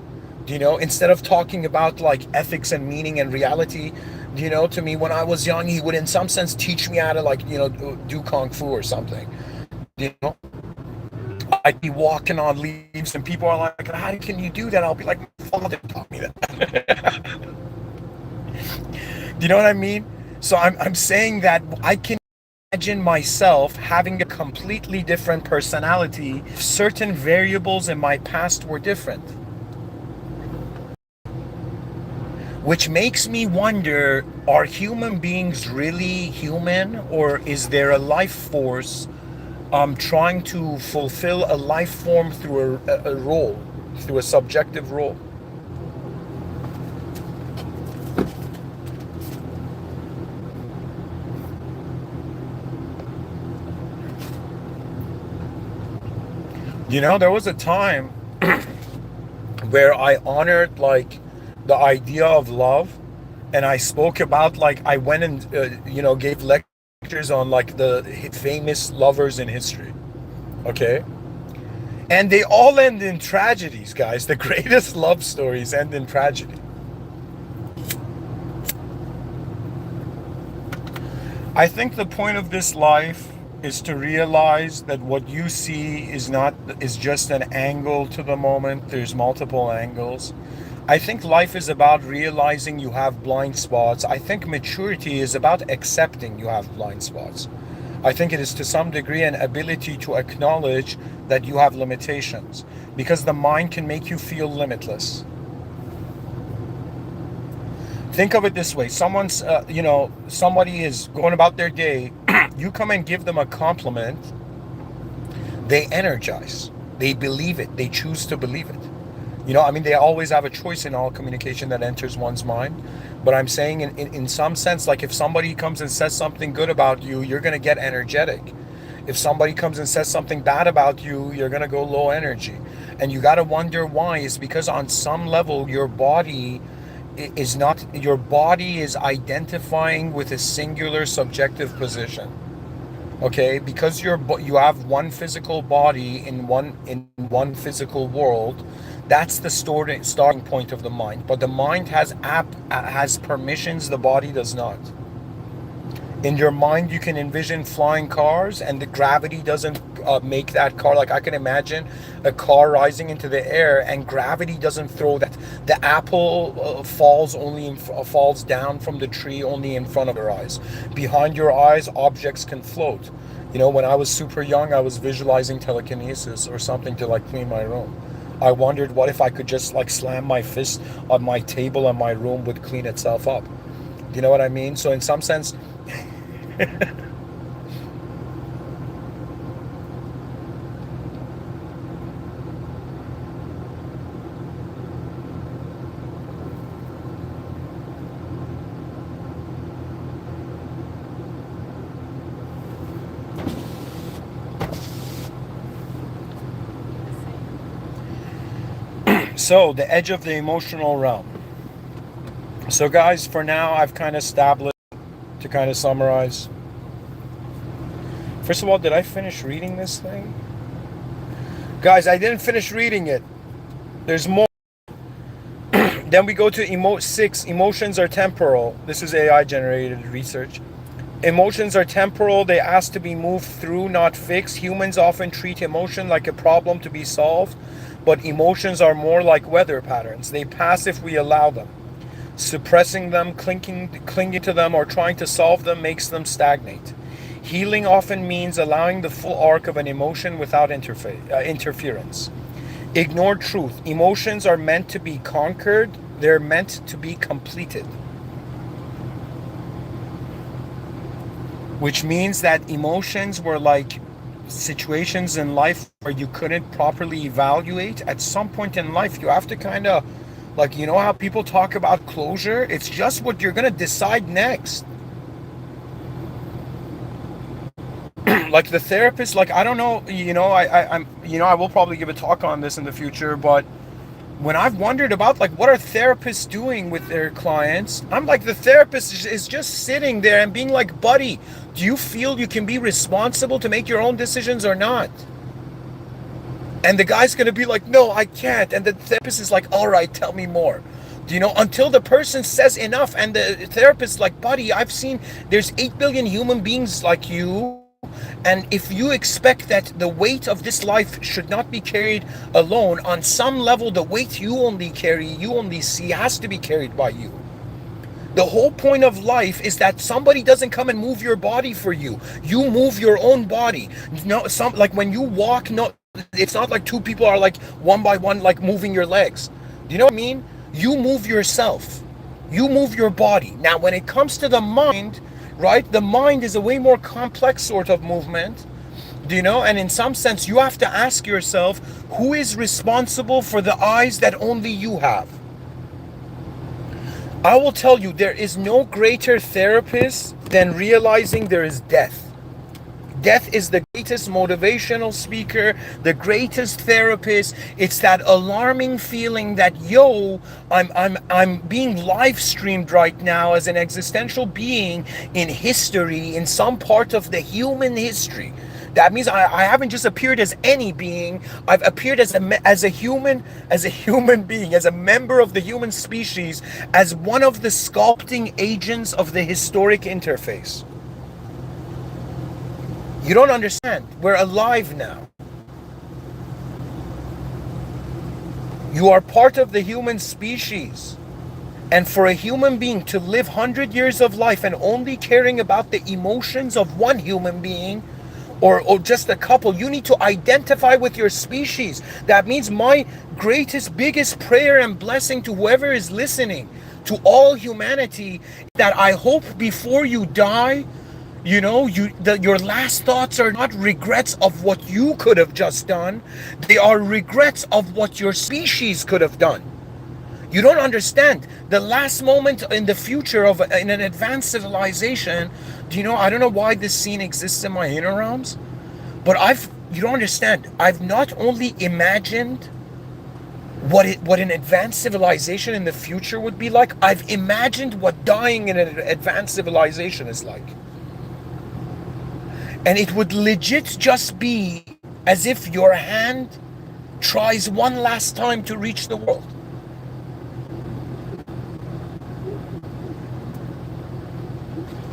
Instead of talking about like ethics and meaning and reality, to me when I was young, he would in some sense teach me how to like, do kung fu or something. I'd be walking on leaves and people are like, how can you do that? I'll be like, my father taught me that. Do you know what I mean? So I'm saying that I can imagine myself having a completely different personality if certain variables in my past were different. Which makes me wonder, are human beings really human, or is there a life force trying to fulfill a life form through a role, through a subjective role? There was a time where I honored like the idea of love, and I spoke about like I went and gave lectures on like the famous lovers in history. Okay? And they all end in tragedies, guys. The greatest love stories end in tragedy. I think the point of this life is to realize that what you see is just an angle to the moment. There's multiple angles. I think life is about realizing you have blind spots. I think maturity is about accepting you have blind spots. I think it is to some degree an ability to acknowledge that you have limitations, because the mind can make you feel limitless. Think of it this way. Somebody is going about their day. You come and give them a compliment. They energize. They believe it. They choose to believe it. You know, I mean, they always have a choice in all communication that enters one's mind. But I'm saying, in some sense, like if somebody comes and says something good about you, you're going to get energetic. If somebody comes and says something bad about you, you're going to go low energy. And you got to wonder why. It's because on some level, your body is identifying with a singular subjective position. Okay, because you have one physical body in one physical world. That's the starting point of the mind. But the mind has permissions the body does not. In your mind, you can envision flying cars, and the gravity doesn't make that car. Like I can imagine a car rising into the air, and gravity doesn't throw that. The apple falls down from the tree only in front of your eyes. Behind your eyes, objects can float. You know, when I was super young, I was visualizing telekinesis or something to like clean my room. I wondered what if I could just like slam my fist on my table and my room would clean itself up. Do you know what I mean? So in some sense, so the edge of the emotional realm. So guys, for now, I've kind of established, to kind of summarize. First of all, did I finish reading this thing? Guys, I didn't finish reading it. There's more. Then we go to 6. Emotions are temporal. This is AI generated research. Emotions are temporal. They ask to be moved through, not fixed. Humans often treat emotion like a problem to be solved, but emotions are more like weather patterns. They pass if we allow them. Suppressing them, clinging to them, or trying to solve them makes them stagnate. Healing often means allowing the full arc of an emotion without interference. Ignore truth. Emotions are meant to be conquered. They're meant to be completed. Which means that emotions were like situations in life where you couldn't properly evaluate. At some point in life, you have to kind of, like, you know how people talk about closure? It's just what you're going to decide next. Like the therapist, like, I don't know, I will probably give a talk on this in the future, but when I've wondered about, like, what are therapists doing with their clients, I'm like, the therapist is just sitting there and being like, buddy, do you feel you can be responsible to make your own decisions or not? And the guy's going to be like, no, I can't. And the therapist is like, all right, tell me more. Do you know, until the person says enough, and the therapist is like, buddy, I've seen there's 8 billion human beings like you. And if you expect that the weight of this life should not be carried alone, on some level, the weight you only carry, you only see, has to be carried by you. The whole point of life is that somebody doesn't come and move your body for you. You move your own body. No, like when you walk, no, it's not like two people are like one by one, like moving your legs. Do you know what I mean? You move yourself. You move your body. Now, when it comes to the mind, right? The mind is a way more complex sort of movement, do you know? And in some sense, you have to ask yourself, who is responsible for the eyes that only you have? I will tell you, there is no greater therapist than realizing there is death. Death is the greatest motivational speaker, the greatest therapist. It's that alarming feeling that, yo, I'm being live streamed right now as an existential being in history, in some part of the human history. That means I haven't just appeared as any being. I've appeared as a human being, as a member of the human species, as one of the sculpting agents of the historic interface. You don't understand. We're alive now. You are part of the human species. And for a human being to live 100 years of life and only caring about the emotions of one human being, or just a couple, you need to identify with your species. That means my greatest, biggest prayer and blessing to whoever is listening, to all humanity, that I hope before you die, Your last thoughts are not regrets of what you could have just done. They are regrets of what your species could have done. You don't understand. The last moment in the future in an advanced civilization, I don't know why this scene exists in my inner realms, but you don't understand. I've not only imagined what an advanced civilization in the future would be like, I've imagined what dying in an advanced civilization is like. And it would legit just be as if your hand tries one last time to reach the world.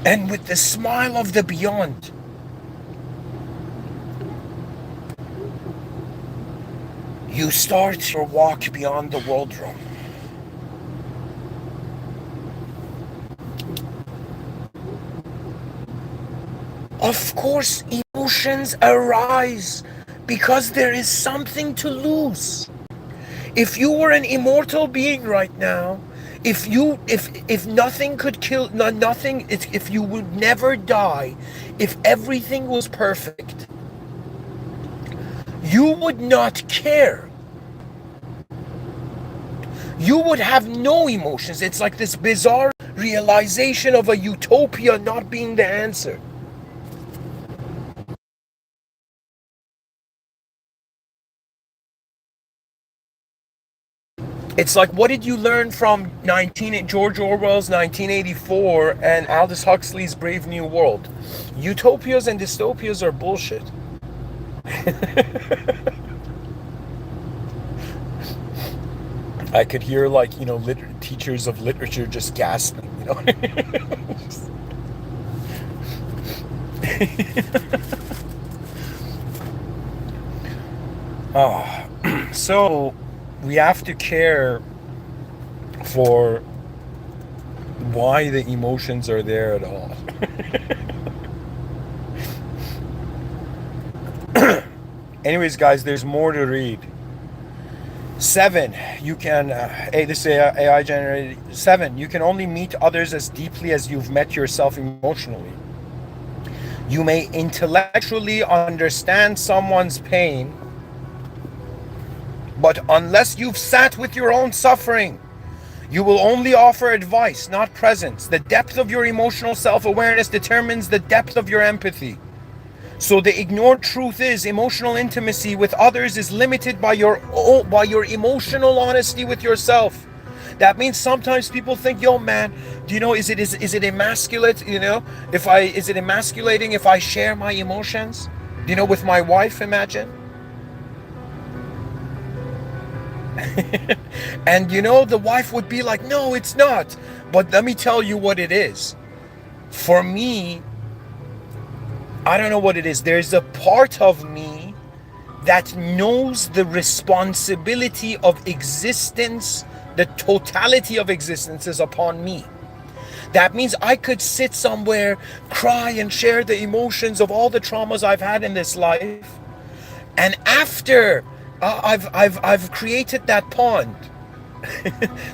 And with the smile of the beyond, you start your walk beyond the world room. Of course, emotions arise because there is something to lose. If you were an immortal being right now, if nothing could kill, nothing, if you would never die, if everything was perfect, you would not care. You would have no emotions. It's like this bizarre realization of a utopia not being the answer. It's like, what did you learn from George Orwell's 1984 and Aldous Huxley's Brave New World? Utopias and dystopias are bullshit. I could hear, like, teachers of literature just gasping, So we have to care for why the emotions are there at all. Anyways, guys, there's more to read. 7, you can, this AI generated. 7, you can only meet others as deeply as you've met yourself emotionally. You may intellectually understand someone's pain, but unless you've sat with your own suffering, you will only offer advice, not presence. The depth of your emotional self-awareness determines the depth of your empathy. So the ignored truth is, emotional intimacy with others is limited by your emotional honesty with yourself. That means sometimes people think, yo man, is it emasculate, is it emasculating if I share my emotions? With my wife, imagine. And the wife would be like, no, it's not. But let me tell you what it is. For me, I don't know what it is. There's a part of me that knows the responsibility of existence, the totality of existence is upon me. That means I could sit somewhere, cry and share the emotions of all the traumas I've had in this life. And after I've created that pond,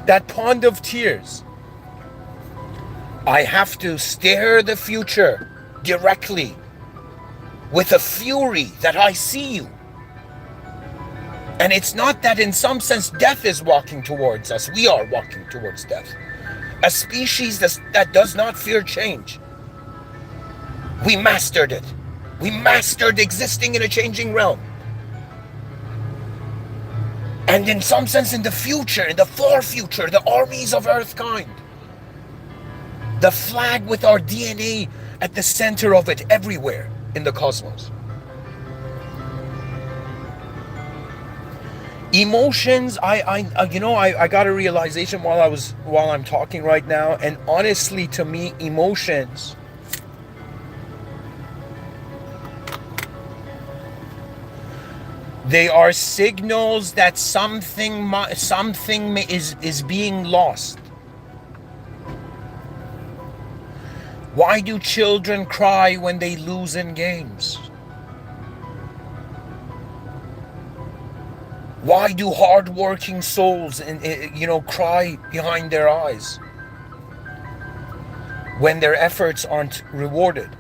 that pond of tears, I have to stare the future directly with a fury that I see you. And it's not that in some sense death is walking towards us. We are walking towards death. A species that does not fear change. We mastered it. We mastered existing in a changing realm. And in some sense in the future, in the far future, the armies of Earthkind, the flag with our DNA at the center of it everywhere in the cosmos. Emotions, I got a realization while I'm talking right now, and honestly, to me, emotions they are signals that something is being lost. Why do children cry when they lose in games? Why do hard-working souls, cry behind their eyes when their efforts aren't rewarded?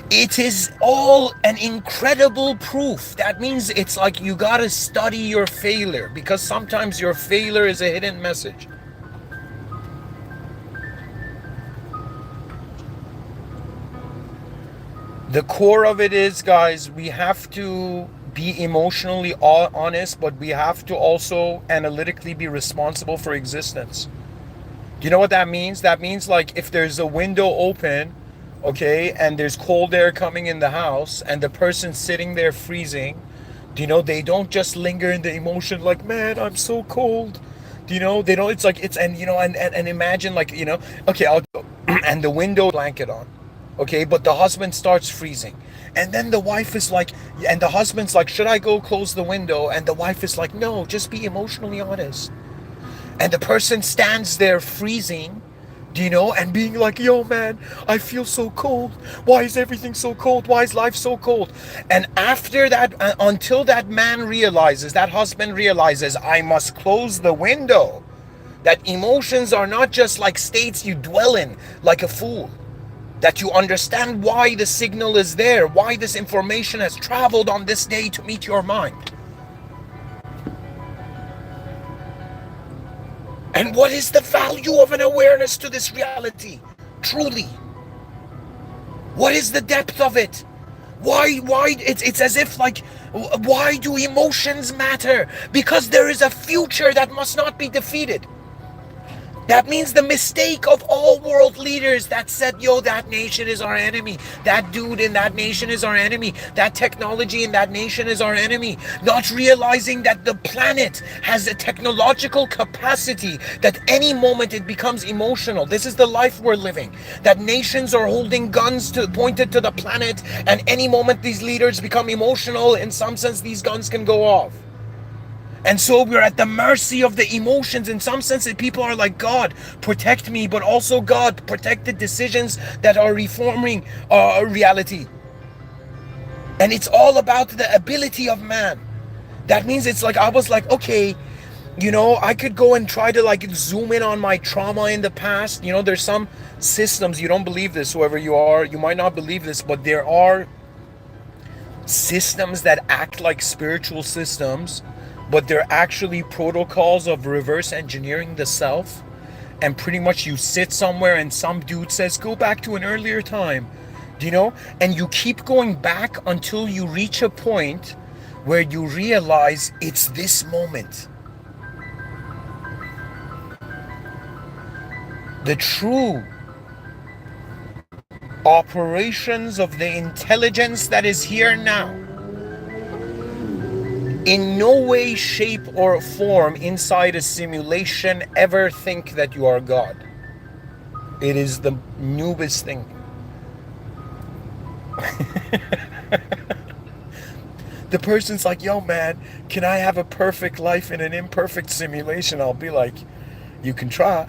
It is all an incredible proof. That means it's like you gotta study your failure, because sometimes your failure is a hidden message. The core of it is, guys, we have to be emotionally honest, but we have to also analytically be responsible for existence. Do you know what that means? That means, like, if there's a window open, okay, and there's cold air coming in the house, and the person sitting there freezing, do you know, they don't just linger in the emotion like, man, I'm so cold. Do you know, they don't, it's like, it's, and, you know, and imagine, like, you know, okay, I'll go, and the window blanket on, okay, but the husband starts freezing. And then the wife is like, and the husband's like, should I go close the window? And the wife is like, no, just be emotionally honest. And the person stands there freezing, do you know, and being like, yo, man, I feel so cold. Why is everything so cold? Why is life so cold? And after that, until that man realizes, that husband realizes, I must close the window, that emotions are not just like states you dwell in like a fool, that you understand why the signal is there, why this information has traveled on this day to meet your mind. And what is the value of an awareness to this reality? Truly. What is the depth of it? Why, it's as if like, why do emotions matter? Because there is a future that must not be defeated. That means the mistake of all world leaders that said, yo, that nation is our enemy. That dude in that nation is our enemy. That technology in that nation is our enemy. Not realizing that the planet has a technological capacity that any moment it becomes emotional. This is the life we're living. That nations are holding guns pointed to the planet, and any moment these leaders become emotional, in some sense, these guns can go off. And so we're at the mercy of the emotions. In some sense, people are like, God, protect me, but also, God, protect the decisions that are reforming reality. And it's all about the ability of man. That means it's like, I was like, okay, you know, I could go and try to like zoom in on my trauma in the past. You know, there's some systems, you don't believe this, whoever you are, you might not believe this, but there are systems that act like spiritual systems, but they're actually protocols of reverse engineering the self. And pretty much you sit somewhere and some dude says, go back to an earlier time, do you know? And you keep going back until you reach a point where you realize it's this moment. The true operations of the intelligence that is here now in no way, shape, or form inside a simulation ever think that you are God. It is the newest thing. The person's like, yo, man, can I have a perfect life in an imperfect simulation? I'll be like, you can try.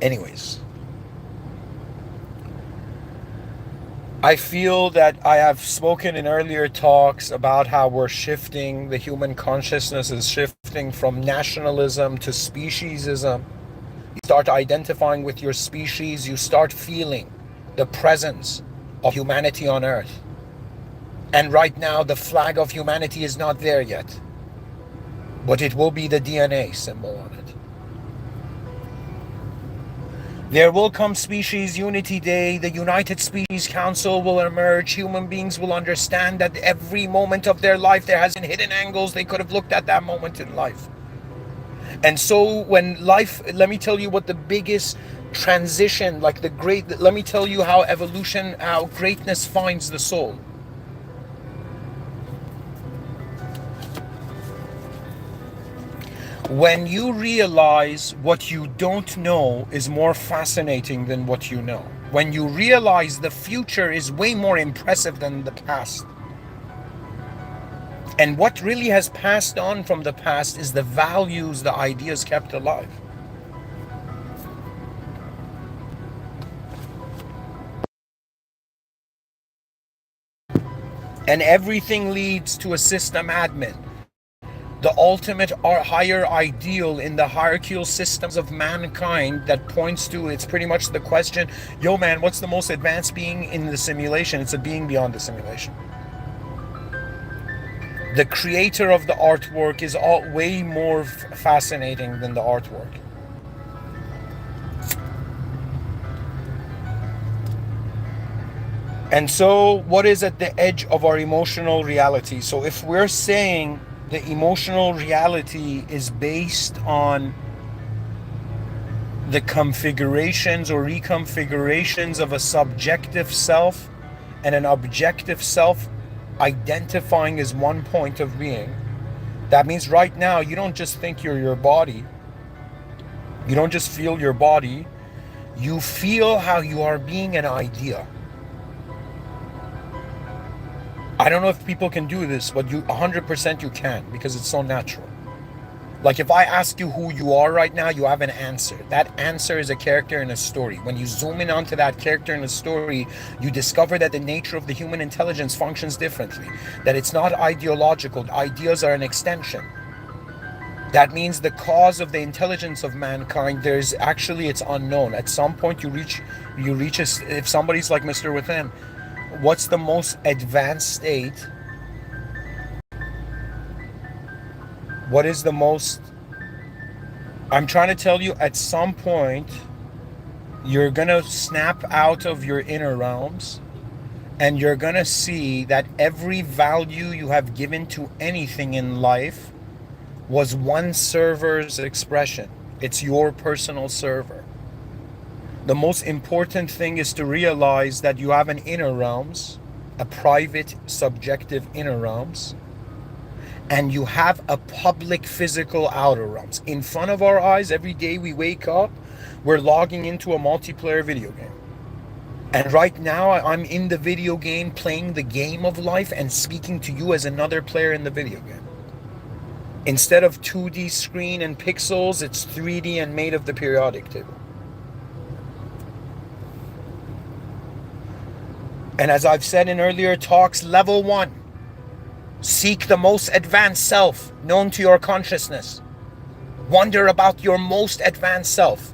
Anyways. I feel that I have spoken in earlier talks about how we're shifting, the human consciousness is shifting from nationalism to speciesism. You start identifying with your species, you start feeling the presence of humanity on Earth. And right now, the flag of humanity is not there yet, but it will be the DNA symbol on it. There will come Species Unity Day, the United Species Council will emerge, human beings will understand that every moment of their life there has been hidden angles they could have looked at that moment in life. And so when life, let me tell you what the biggest transition, like let me tell you how evolution, how greatness finds the soul. When you realize what you don't know is more fascinating than what you know. When you realize the future is way more impressive than the past. And what really has passed on from the past is the values, the ideas kept alive. And everything leads to a system admin. The ultimate or higher ideal in the hierarchical systems of mankind that points to, it's pretty much the question, yo man, what's the most advanced being in the simulation? It's a being beyond the simulation. The creator of the artwork is way more fascinating than the artwork. And so, what is at the edge of our emotional reality? So if we're saying the emotional reality is based on the configurations or reconfigurations of a subjective self and an objective self identifying as one point of being, that means right now you don't just think you're your body, you don't just feel your body, you feel how you are being an idea. I don't know if people can do this, but 100% you can, because it's so natural. Like if I ask you who you are right now, you have an answer. That answer is a character in a story. When you zoom in onto that character in a story, you discover that the nature of the human intelligence functions differently. That it's not ideological. Ideas are an extension. That means the cause of the intelligence of mankind, it's unknown. At some point you reach if somebody's like Mr.Within, what's the most advanced state? What is the most... I'm trying to tell you, at some point, you're going to snap out of your inner realms and you're going to see that every value you have given to anything in life was one server's expression. It's your personal server. The most important thing is to realize that you have an inner realms, a private, subjective inner realms, and you have a public, physical outer realms. In front of our eyes, every day we wake up, we're logging into a multiplayer video game. And right now, I'm in the video game, playing the game of life and speaking to you as another player in the video game. Instead of 2D screen and pixels, it's 3D and made of the periodic table. And as I've said in earlier talks, level 1, seek the most advanced self known to your consciousness. Wonder about your most advanced self.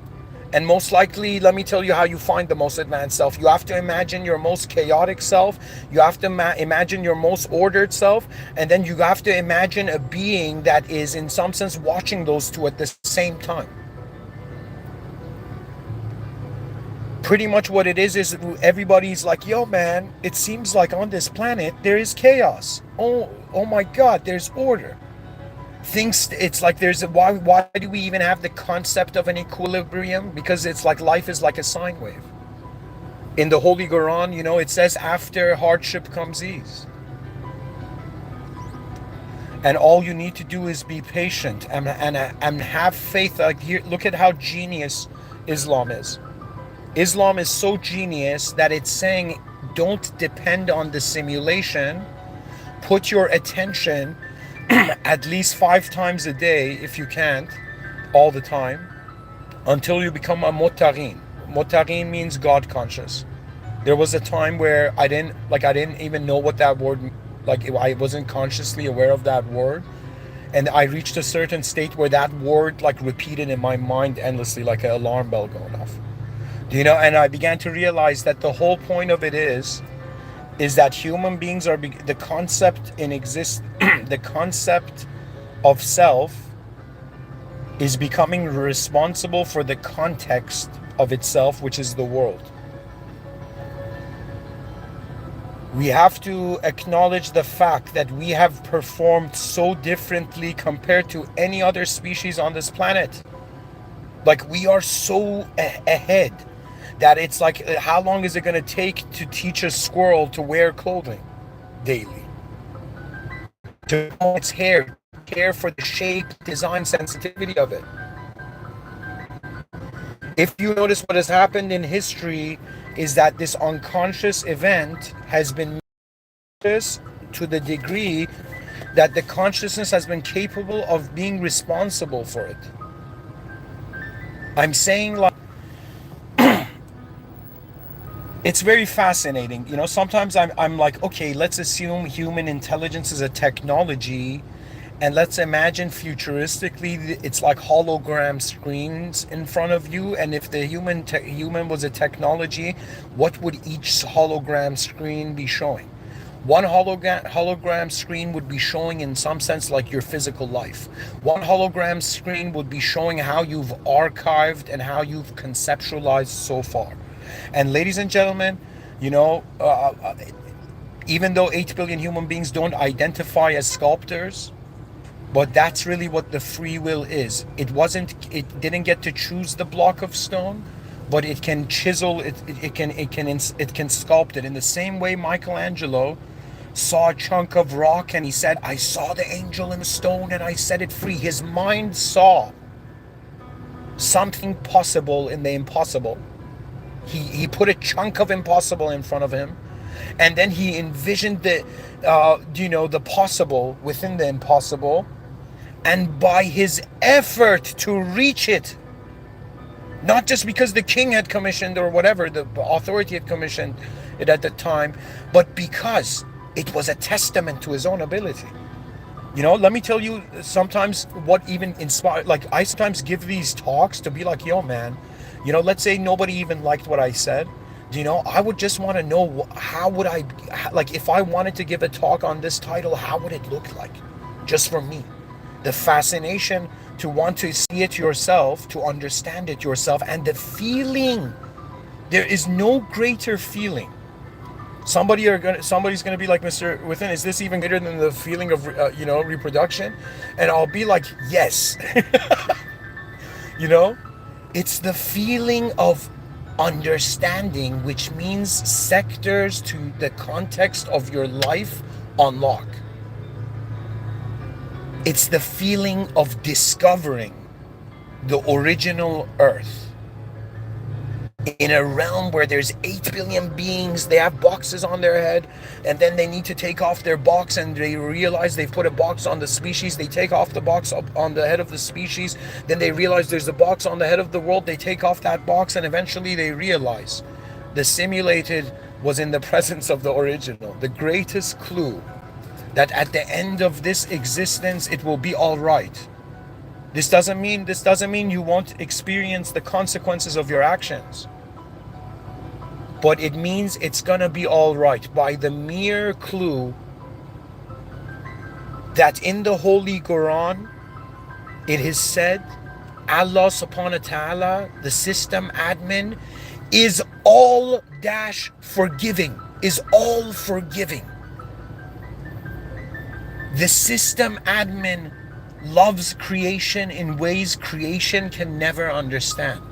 And most likely, let me tell you how you find the most advanced self. You have to imagine your most chaotic self. You have to imagine your most ordered self. And then you have to imagine a being that is, in some sense, watching those two at the same time. Pretty much what it is everybody's like, yo man, it seems like on this planet there is chaos. Oh my God, there's order. Things, it's like why do we even have the concept of an equilibrium? Because it's like life is like a sine wave. In the Holy Quran, it says after hardship comes ease. And all you need to do is be patient and have faith. Like here, look at how genius Islam is. Islam is so genius that it's saying, don't depend on the simulation. Put your attention at least 5 times a day, if you can't, all the time, until you become a mutaghin. Mutaghin means God conscious. There was a time where I didn't even know what that word, I wasn't consciously aware of that word. And I reached a certain state where that word repeated in my mind endlessly, like an alarm bell going off. And I began to realize that the whole point of it is that human beings are the concept the concept of self is becoming responsible for the context of itself, which is the world. We have to acknowledge the fact that we have performed so differently compared to any other species on this planet. We are so ahead that it's like, how long is it going to take to teach a squirrel to wear clothing daily? To comb its hair, care for the shape, design, sensitivity of it. If you notice, what has happened in history is that this unconscious event has been conscious to the degree that the consciousness has been capable of being responsible for it. I'm saying it's very fascinating. Sometimes I'm like, okay, let's assume human intelligence is a technology And let's imagine futuristically, it's like hologram screens in front of you. And if the human was a technology, what would each hologram screen be showing? One hologram screen would be showing, in some sense, like your physical life. One hologram screen would be showing how you've archived and how you've conceptualized so far. And ladies and gentlemen, you know, even though 8 billion human beings don't identify as sculptors, but that's really what the free will is. It didn't get to choose the block of stone, but it can chisel it. It can sculpt it. In the same way, Michelangelo saw a chunk of rock and he said, "I saw the angel in the stone and I set it free." His mind saw something possible in the impossible. He put a chunk of impossible in front of him, and then he envisioned the possible within the impossible. And by his effort to reach it, not just because the king had commissioned or whatever, the authority had commissioned it at the time, but because it was a testament to his own ability. You know, let me tell you sometimes what even inspired, like I sometimes give these talks to be like, yo man, you know, let's say nobody even liked what I said. You know, I would just want to know how would I, like if I wanted to give a talk on this title, how would it look like? Just for me. The fascination to want to see it yourself, to understand it yourself, and the feeling. There is no greater feeling. Somebody's gonna be like, Mr. Within, is this even greater than the feeling of reproduction? And I'll be like, yes. You know, it's the feeling of understanding, which means sectors to the context of your life unlock. It's the feeling of discovering the original Earth in a realm where there's 8 billion beings. They have boxes on their head, and then they need to take off their box, and they realize they've put a box on the species. They take off the box up on the head of the species. Then they realize there's a box on the head of the world. They take off that box, and eventually they realize the simulated was in the presence of the original. The greatest clue that at the end of this existence it will be all right. This doesn't mean you won't experience the consequences of your actions, but it means it's gonna be all right by the mere clue that in the Holy Quran it is said Allah subhanahu wa ta'ala, the system admin, is all forgiving, is all forgiving. The system admin loves creation in ways creation can never understand.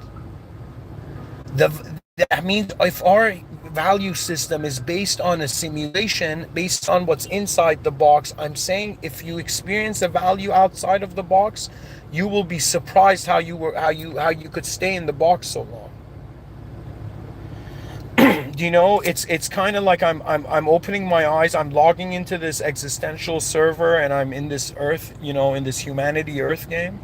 That means if our value system is based on a simulation, based on what's inside the box, I'm saying if you experience a value outside of the box, you will be surprised how you could stay in the box so long. You know, it's kind of like I'm opening my eyes, I'm logging into this existential server, and I'm in this Earth, in this humanity Earth game,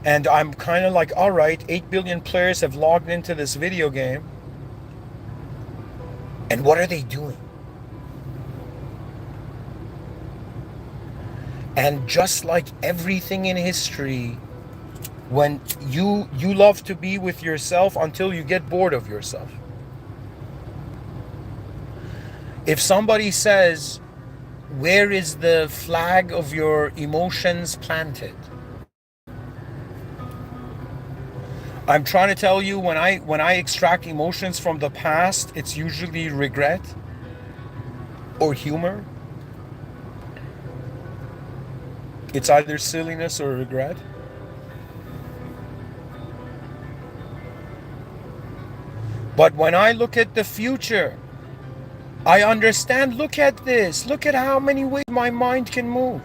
and I'm kind of like, all right, 8 billion players have logged into this video game, and what are they doing? And just like everything in history, when you love to be with yourself until you get bored of yourself. If somebody says, where is the flag of your emotions planted? I'm trying to tell you, when I extract emotions from the past, it's usually regret or humor. It's either silliness or regret. But when I look at the future, I understand, look at this. Look at how many ways my mind can move.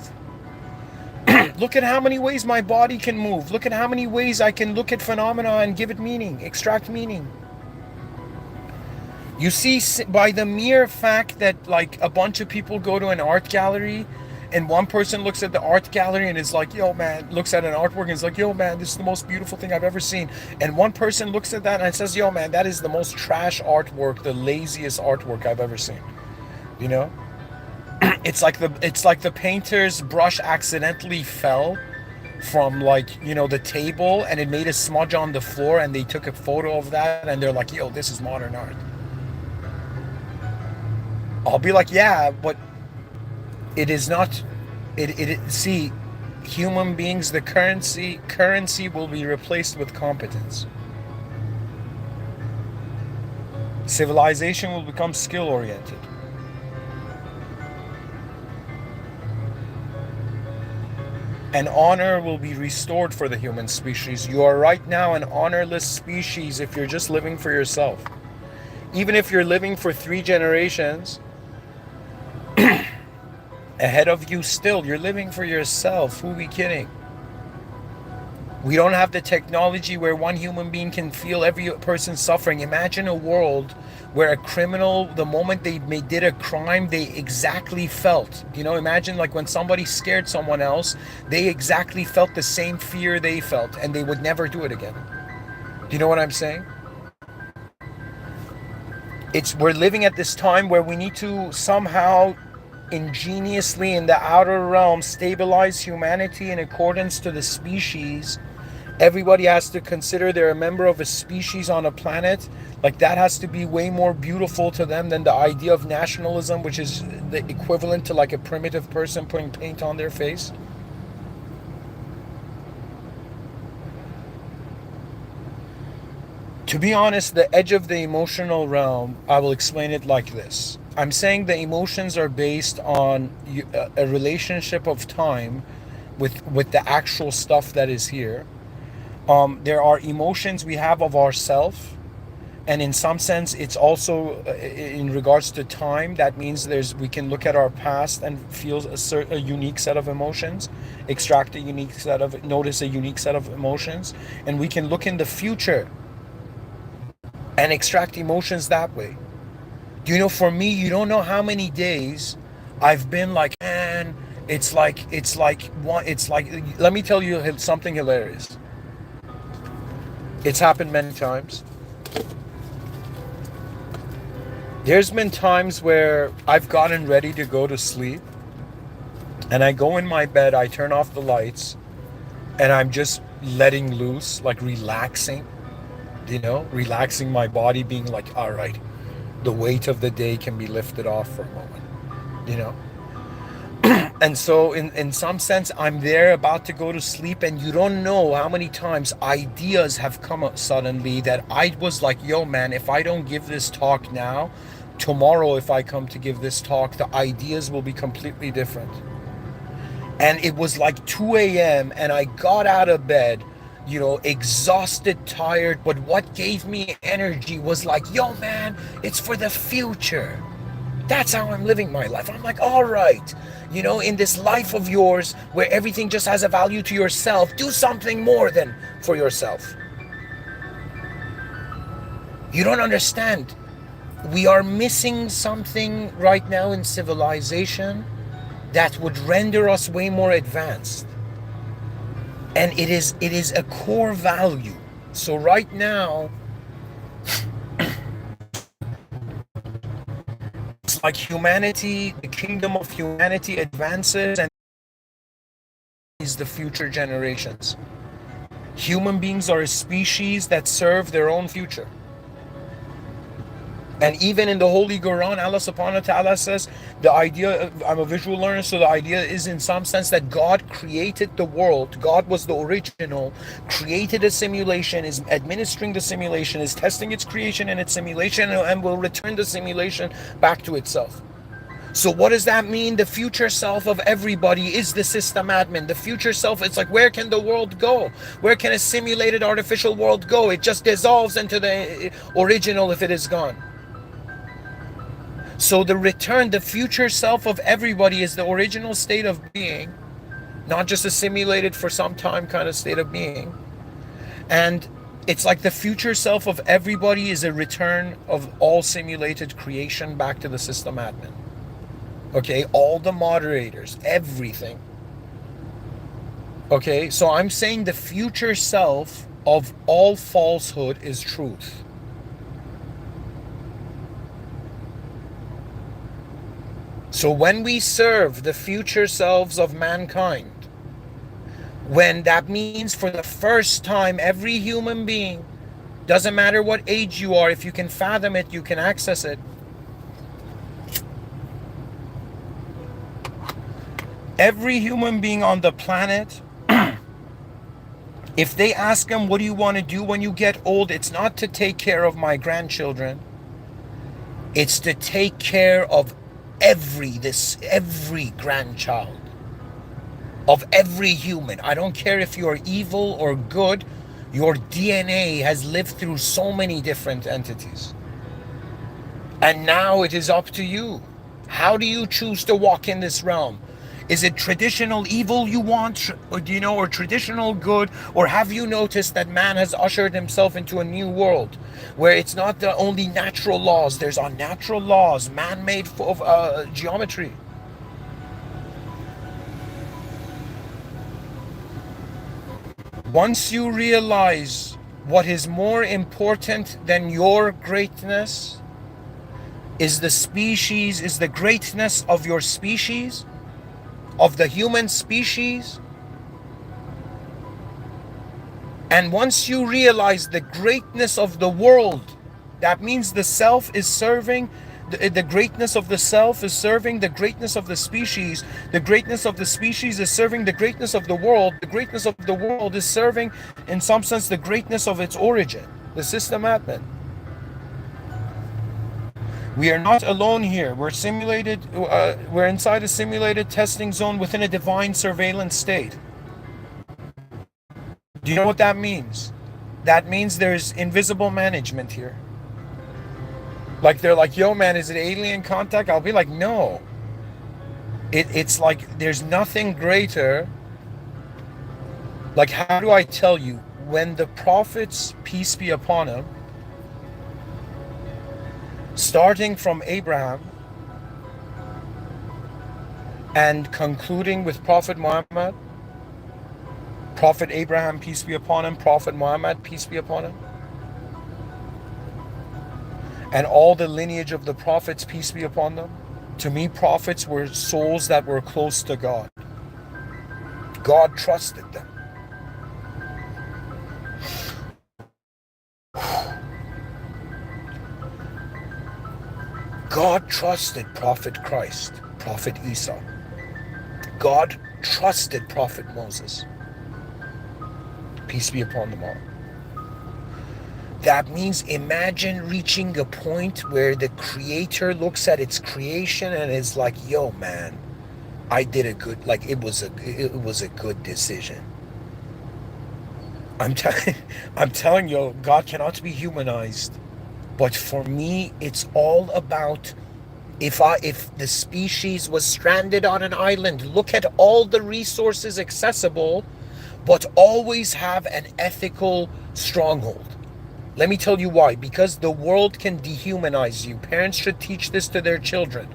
Look at how many ways my body can move. Look at how many ways I can look at phenomena and give it meaning, extract meaning. You see, by the mere fact that like a bunch of people go to an art gallery and one person looks at the art gallery and is like, yo man, looks at an artwork and is like, yo man, this is the most beautiful thing I've ever seen. And one person looks at that and says, yo man, that is the most trash artwork, the laziest artwork I've ever seen. You know? It's like the painter's brush accidentally fell from, like, the table, and it made a smudge on the floor, and they took a photo of that, and they're like, yo, this is modern art. I'll be like, yeah, but it is not. See, human beings, the currency will be replaced with competence. Civilization will become skill oriented. And honor will be restored for the human species. You are right now an honorless species if you're just living for yourself. Even if you're living for 3 generations ahead of you, still, you're living for yourself. Who are we kidding? We don't have the technology where one human being can feel every person suffering. Imagine a world where a criminal, the moment they did a crime, they exactly felt. Imagine like when somebody scared someone else, they exactly felt the same fear they felt, and they would never do it again. Do you know what I'm saying? We're living at this time where we need to somehow ingeniously in the outer realm stabilize humanity in accordance to the species. Everybody has to consider they're a member of a species on a planet. Like, that has to be way more beautiful to them than the idea of nationalism, which is the equivalent to like a primitive person putting paint on their face. To be honest, the edge of the emotional realm, I will explain it like this. I'm saying the emotions are based on a relationship of time with the actual stuff that is here. There are emotions we have of ourself, and in some sense it's also in regards to time. That means we can look at our past and feel a unique set of emotions, notice a unique set of emotions, and we can look in the future and extract emotions that way. For me, you don't know how many days I've been like, man, let me tell you something hilarious. It's happened many times. There's been times where I've gotten ready to go to sleep, and I go in my bed, I turn off the lights, and I'm just letting loose, like relaxing, relaxing my body, being like, all right, the weight of the day can be lifted off for a moment. And so in some sense, I'm there about to go to sleep, and you don't know how many times ideas have come up suddenly that I was like, yo man, if I don't give this talk now, tomorrow if I come to give this talk, the ideas will be completely different. And it was like 2 a.m. and I got out of bed, exhausted, tired, but what gave me energy was like, yo man, it's for the future. That's how I'm living my life. I'm like, all right, in this life of yours where everything just has a value to yourself, do something more than for yourself. You don't understand. We are missing something right now in civilization that would render us way more advanced. And it is a core value. So right now, it's like humanity, the kingdom of humanity advances, and is the future generations. Human beings are a species that serve their own future. And even in the Holy Quran, Allah subhanahu wa ta'ala says, the idea, I'm a visual learner, so the idea is in some sense that God created the world. God was the original, created a simulation, is administering the simulation, is testing its creation and its simulation, and will return the simulation back to itself. So what does that mean? The future self of everybody is the system admin. The future self, it's like, where can the world go? Where can a simulated artificial world go? It just dissolves into the original if it is gone. So the future self of everybody is the original state of being, not just a simulated for some time kind of state of being. And it's like the future self of everybody is a return of all simulated creation back to the system admin. Okay, all the moderators, everything. Okay, so I'm saying the future self of all falsehood is truth. So when we serve the future selves of mankind, when that means for the first time every human being, doesn't matter what age you are, if you can fathom it, you can access it. Every human being on the planet, if they ask them, what do you want to do when you get old? It's not to take care of my grandchildren. It's to take care of every grandchild, of every human. I don't care if you're evil or good. Your DNA has lived through so many different entities. And now it is up to you. How do you choose to walk in this realm? Is it traditional evil you want, or or traditional good? Or have you noticed that man has ushered himself into a new world where it's not the only natural laws, there's unnatural laws, man-made geometry. Once you realize what is more important than your greatness is the greatness of your species, of the human species. And once you realize the greatness of the world, that means the self is serving, the greatness of the self is serving the greatness of the species. The greatness of the species is serving the greatness of the world. The greatness of the world is serving, in some sense, the greatness of its origin, the system admin. We are not alone here. We're we're inside a simulated testing zone within a divine surveillance state. Do you know what that means? That means there's invisible management here. Like they're like, yo man, is it alien contact? I'll be like, no. It's like there's nothing greater. Like, how do I tell you? When the prophets, peace be upon them, starting from Abraham and concluding with Prophet Muhammad, Prophet Abraham, peace be upon him, Prophet Muhammad, peace be upon him, and all the lineage of the prophets, peace be upon them, to me, prophets were souls that were close to God. God trusted them. God trusted Prophet Christ, Prophet Isa. God trusted Prophet Moses. Peace be upon them all. That means imagine reaching a point where the Creator looks at its creation and is like, yo man, I did a good, like it was a good decision. I'm telling you, God cannot be humanized. But for me, it's all about if the species was stranded on an island, look at all the resources accessible, but always have an ethical stronghold. Let me tell you why. Because the world can dehumanize you. Parents should teach this to their children.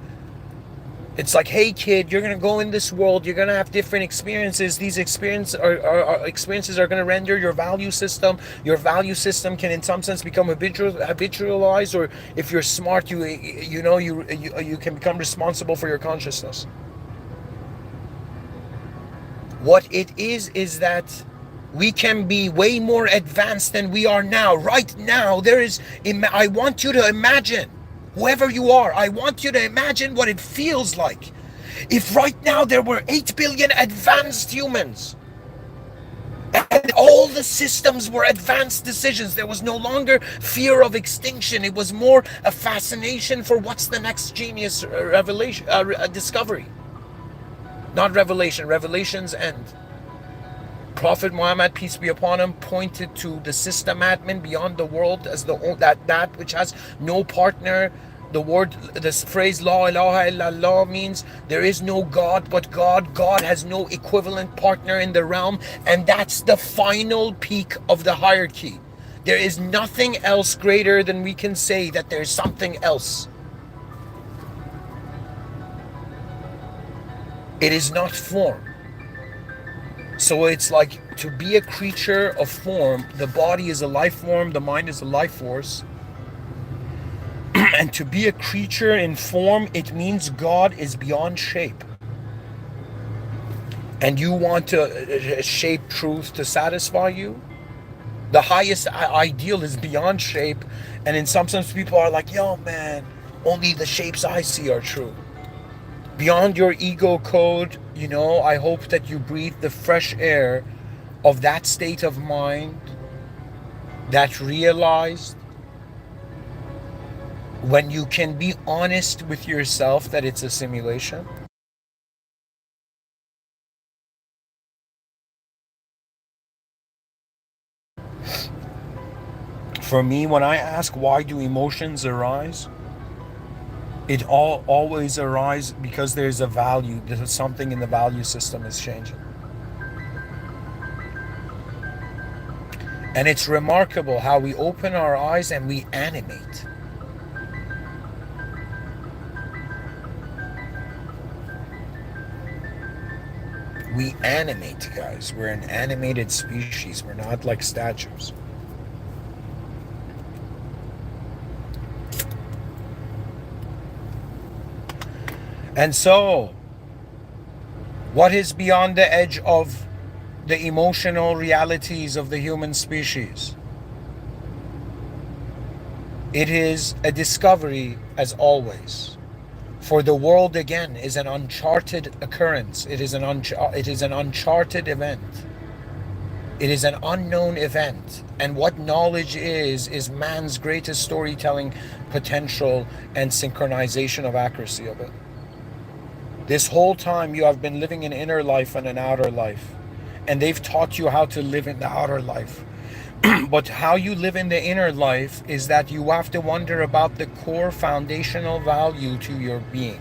It's like, hey kid, you're gonna go in this world, you're gonna have different experiences. These experiences are gonna render your value system. Your value system can in some sense become habitualized, or if you're smart, you can become responsible for your consciousness. What it is that we can be way more advanced than we are now. Right now, I want you to imagine, whoever you are, I want you to imagine what it feels like if right now there were 8 billion advanced humans and all the systems were advanced decisions. There was no longer fear of extinction. It was more a fascination for what's the next genius revelation, discovery. Not revelation. Revelation's end. Prophet Muhammad, peace be upon him, pointed to the system admin beyond the world as that which has no partner. This phrase La ilaha illallah means there is no God but God. God has no equivalent partner in the realm, and that's the final peak of the hierarchy. There is nothing else greater than we can say that there's something else. It is not form. So it's like to be a creature of form. The body is a life form, the mind is a life force. And to be a creature in form, it means God is beyond shape. And you want to shape truth to satisfy you? The highest ideal is beyond shape. And in some sense, people are like, yo, man, only the shapes I see are true. Beyond your ego code, I hope that you breathe the fresh air of that state of mind that realized when you can be honest with yourself that it's a simulation. For me, when I ask why do emotions arise, it always arises because there's a value, there's something in the value system is changing. And it's remarkable how we open our eyes and we animate. We animate, guys. We're an animated species. We're not like statues. And so, what is beyond the edge of the emotional realities of the human species? It is a discovery, as always. For the world, again, is an uncharted occurrence. It is an uncharted event. It is an unknown event. And what knowledge is man's greatest storytelling potential and synchronization of accuracy of it. This whole time you have been living an inner life and an outer life. And they've taught you how to live in the outer life. But how you live in the inner life is that you have to wonder about the core foundational value to your being.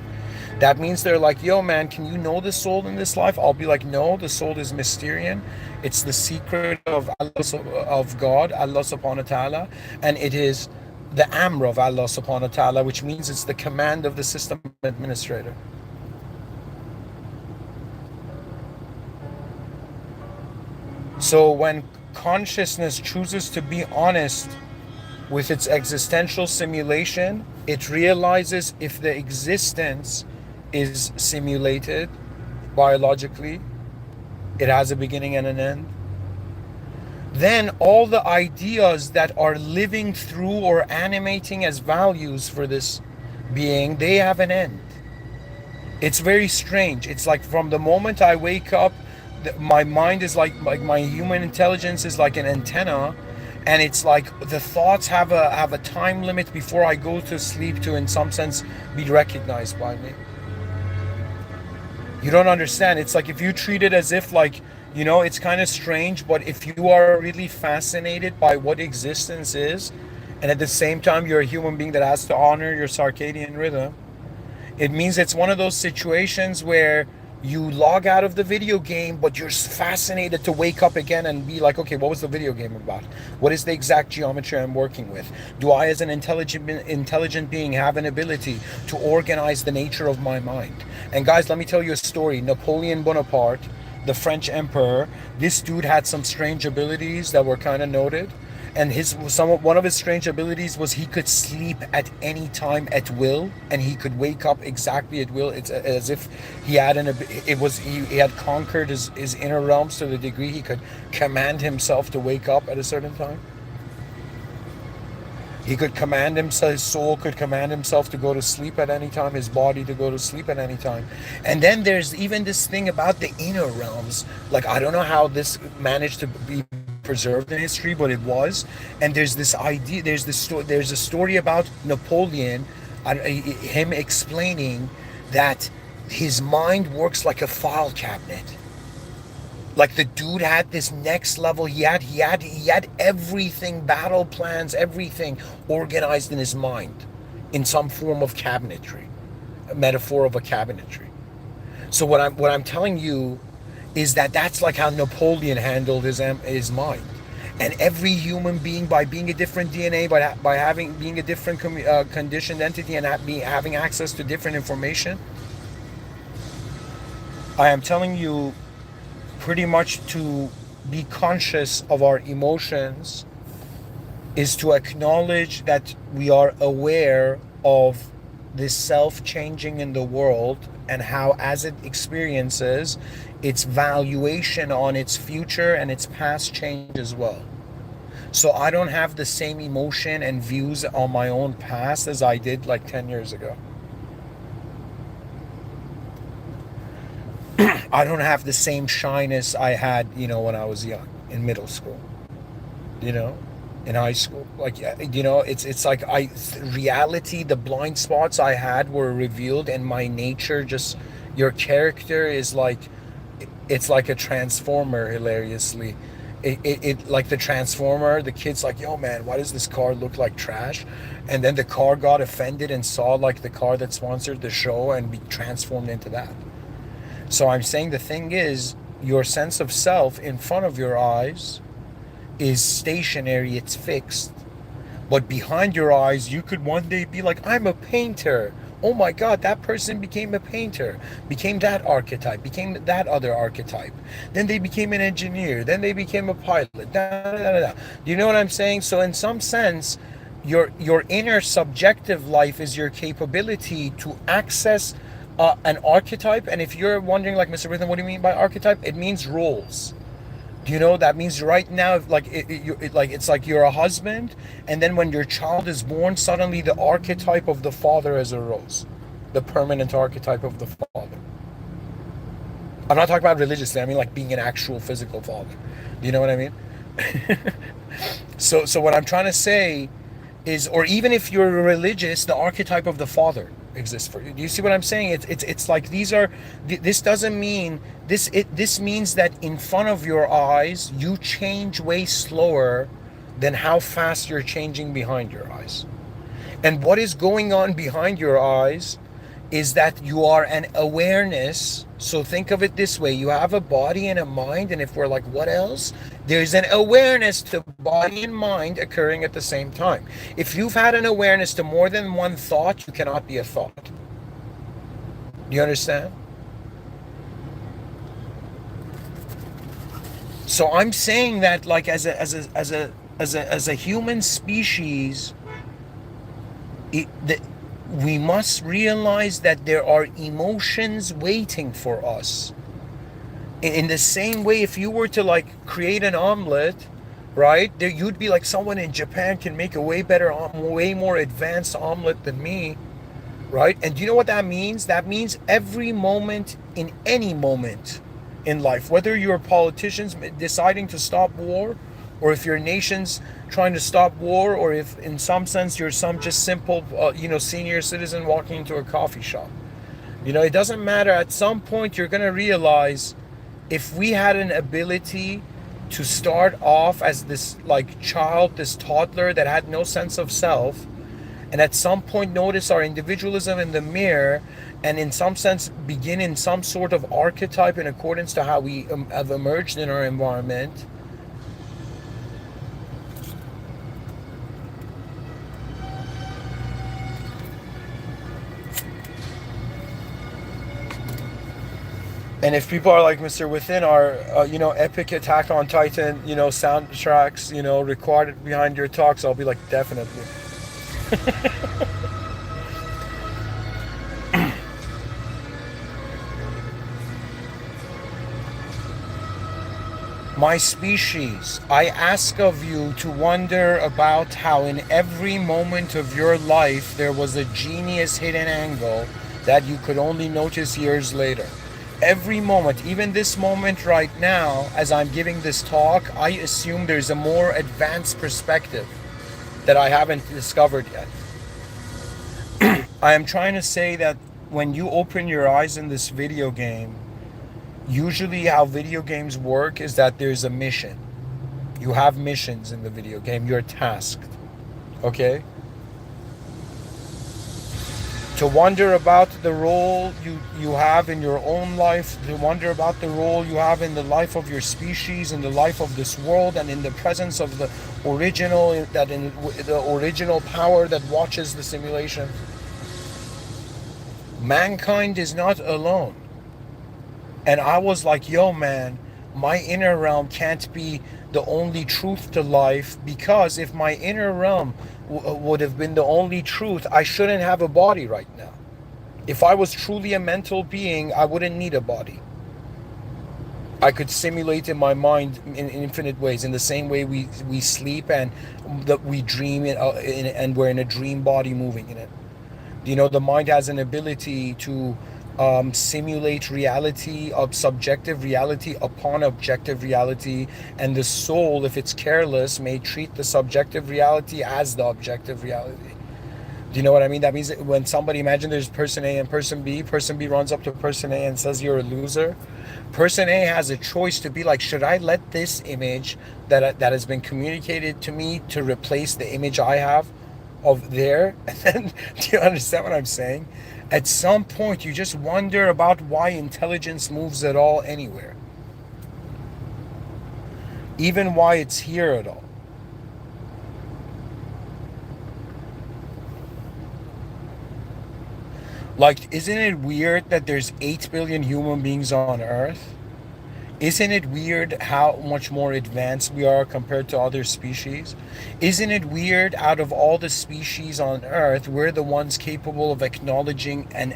That means they're like, yo man, can you know the soul in this life? I'll be like, no, the soul is Mysterian. It's the secret of God, Allah subhanahu wa ta'ala. And it is the Amr of Allah subhanahu wa ta'ala, which means it's the command of the system administrator. So when consciousness chooses to be honest with its existential simulation, it realizes if the existence is simulated biologically, it has a beginning and an end. Then all the ideas that are living through or animating as values for this being, they have an end. It's very strange. It's like from the moment I wake up, my mind is like my human intelligence is like an antenna, and it's like the thoughts have a time limit before I go to sleep to, in some sense, be recognized by me. You don't understand. It's like if you treat it as if like, it's kind of strange, but if you are really fascinated by what existence is, and at the same time you're a human being that has to honor your circadian rhythm, it means it's one of those situations where you log out of the video game, but you're fascinated to wake up again and be like, okay, what was the video game about? What is the exact geometry I'm working with? Do I, as an intelligent being, have an ability to organize the nature of my mind? And guys, let me tell you a story. Napoleon Bonaparte, the French emperor, this dude had some strange abilities that were kind of noted. And one of his strange abilities was he could sleep at any time at will, and he could wake up exactly at will. It's as if he had he had conquered his inner realms to the degree he could command himself to wake up at a certain time. He could command himself, his soul could command himself to go to sleep at any time, his body to go to sleep at any time. And then there's even this thing about the inner realms. Like, I don't know how this managed to be preserved in history, but it was. And there's this idea, there's a story about Napoleon, him explaining that his mind works like a file cabinet. Like the dude had this next level. He had everything, battle plans, everything organized in his mind, in some form of cabinetry, a metaphor of a cabinetry. So what I'm telling you is that that's like how Napoleon handled his mind. And every human being, by being a different DNA, by being a different conditioned entity, and having access to different information, I am telling you, pretty much to be conscious of our emotions is to acknowledge that we are aware of this self changing in the world, and how as it experiences, its valuation on its future and its past change as well. So I don't have the same emotion and views on my own past as I did like 10 years ago. I don't have the same shyness I had, when I was young, in middle school, in high school. Like, it's like reality, the blind spots I had were revealed, and my nature just, your character is like, it's like a transformer, hilariously. It like the transformer, the kid's like, yo man, why does this car look like trash? And then the car got offended and saw like the car that sponsored the show and be transformed into that. So I'm saying the thing is, your sense of self in front of your eyes is stationary, it's fixed. But behind your eyes, you could one day be like, I'm a painter. Oh my God, that person became a painter, became that archetype, became that other archetype. Then they became an engineer. Then they became a pilot. Da, da, da, da. Do you know what I'm saying? So in some sense, your inner subjective life is your capability to access an archetype. And if you're wondering, like, Mr. Within, what do you mean by archetype? It means roles. Do you know that means right now, like it's like you're a husband, and then when your child is born, suddenly the archetype of the father is arose, the permanent archetype of the father. I'm not talking about religiously. I mean like being an actual physical father. Do you know what I mean? So what I'm trying to say is, or even if you're religious, the archetype of the father exists for you. Do you see what I'm saying? It's like this doesn't mean this. This means that in front of your eyes, you change way slower than how fast you're changing behind your eyes. And what is going on behind your eyes is that you are an awareness. So think of it this way: you have a body and a mind, and if we're like, what else? There's an awareness to body and mind occurring at the same time. If you've had an awareness to more than one thought, you cannot be a thought. Do you understand? So I'm saying that, like, as a human species, we must realize that there are emotions waiting for us. In the same way, if you were to like create an omelet, right, there you'd be like, someone in Japan can make a way better, way more advanced omelet than me, right? And do you know what that means? That means every moment, in any moment in life, whether you're politicians deciding to stop war, or if your nation's trying to stop war, or if in some sense you're some just simple senior citizen walking into a coffee shop, it doesn't matter. At some point you're going to realize, if we had an ability to start off as this like child, this toddler that had no sense of self, and at some point notice our individualism in the mirror, and in some sense begin in some sort of archetype in accordance to how we have emerged in our environment, and if people are like, Mr. Within, are epic Attack on Titan, soundtracks, recorded behind your talks, I'll be like, definitely. My species, I ask of you to wonder about how in every moment of your life there was a genius hidden angle that you could only notice years later. Every moment, even this moment right now, as I'm giving this talk, I assume there's a more advanced perspective that I haven't discovered yet. I am trying to say that when you open your eyes in this video game, usually how video games work is that there's a mission. You have missions in the video game. You're tasked. Okay? To wonder about the role you have in your own life, to wonder about the role you have in the life of your species, in the life of this world, and in the presence of the original power that watches the simulation. Mankind is not alone. And I was like, yo man, my inner realm can't be the only truth to life, because if my inner realm would have been the only truth, I shouldn't have a body right now. If I was truly a mental being, I wouldn't need a body. I could simulate in my mind in infinite ways, in the same way we sleep and that we dream and we're in a dream body moving in it. You know, the mind has an ability to simulate reality, of subjective reality upon objective reality, and the soul, if it's careless, may treat the subjective reality as the objective reality. Do you know what I mean? That means that when somebody, imagine there's person A and person B runs up to person A and says, "You're a loser." Person A has a choice to be like, should I let this image that has been communicated to me to replace the image I have of there? And then, do you understand what I'm saying? At some point, you just wonder about why intelligence moves at all anywhere. Even why it's here at all. Like, isn't it weird that there's 8 billion human beings on Earth? Isn't it weird how much more advanced we are compared to other species? Isn't it weird, out of all the species on Earth, we're the ones capable of acknowledging an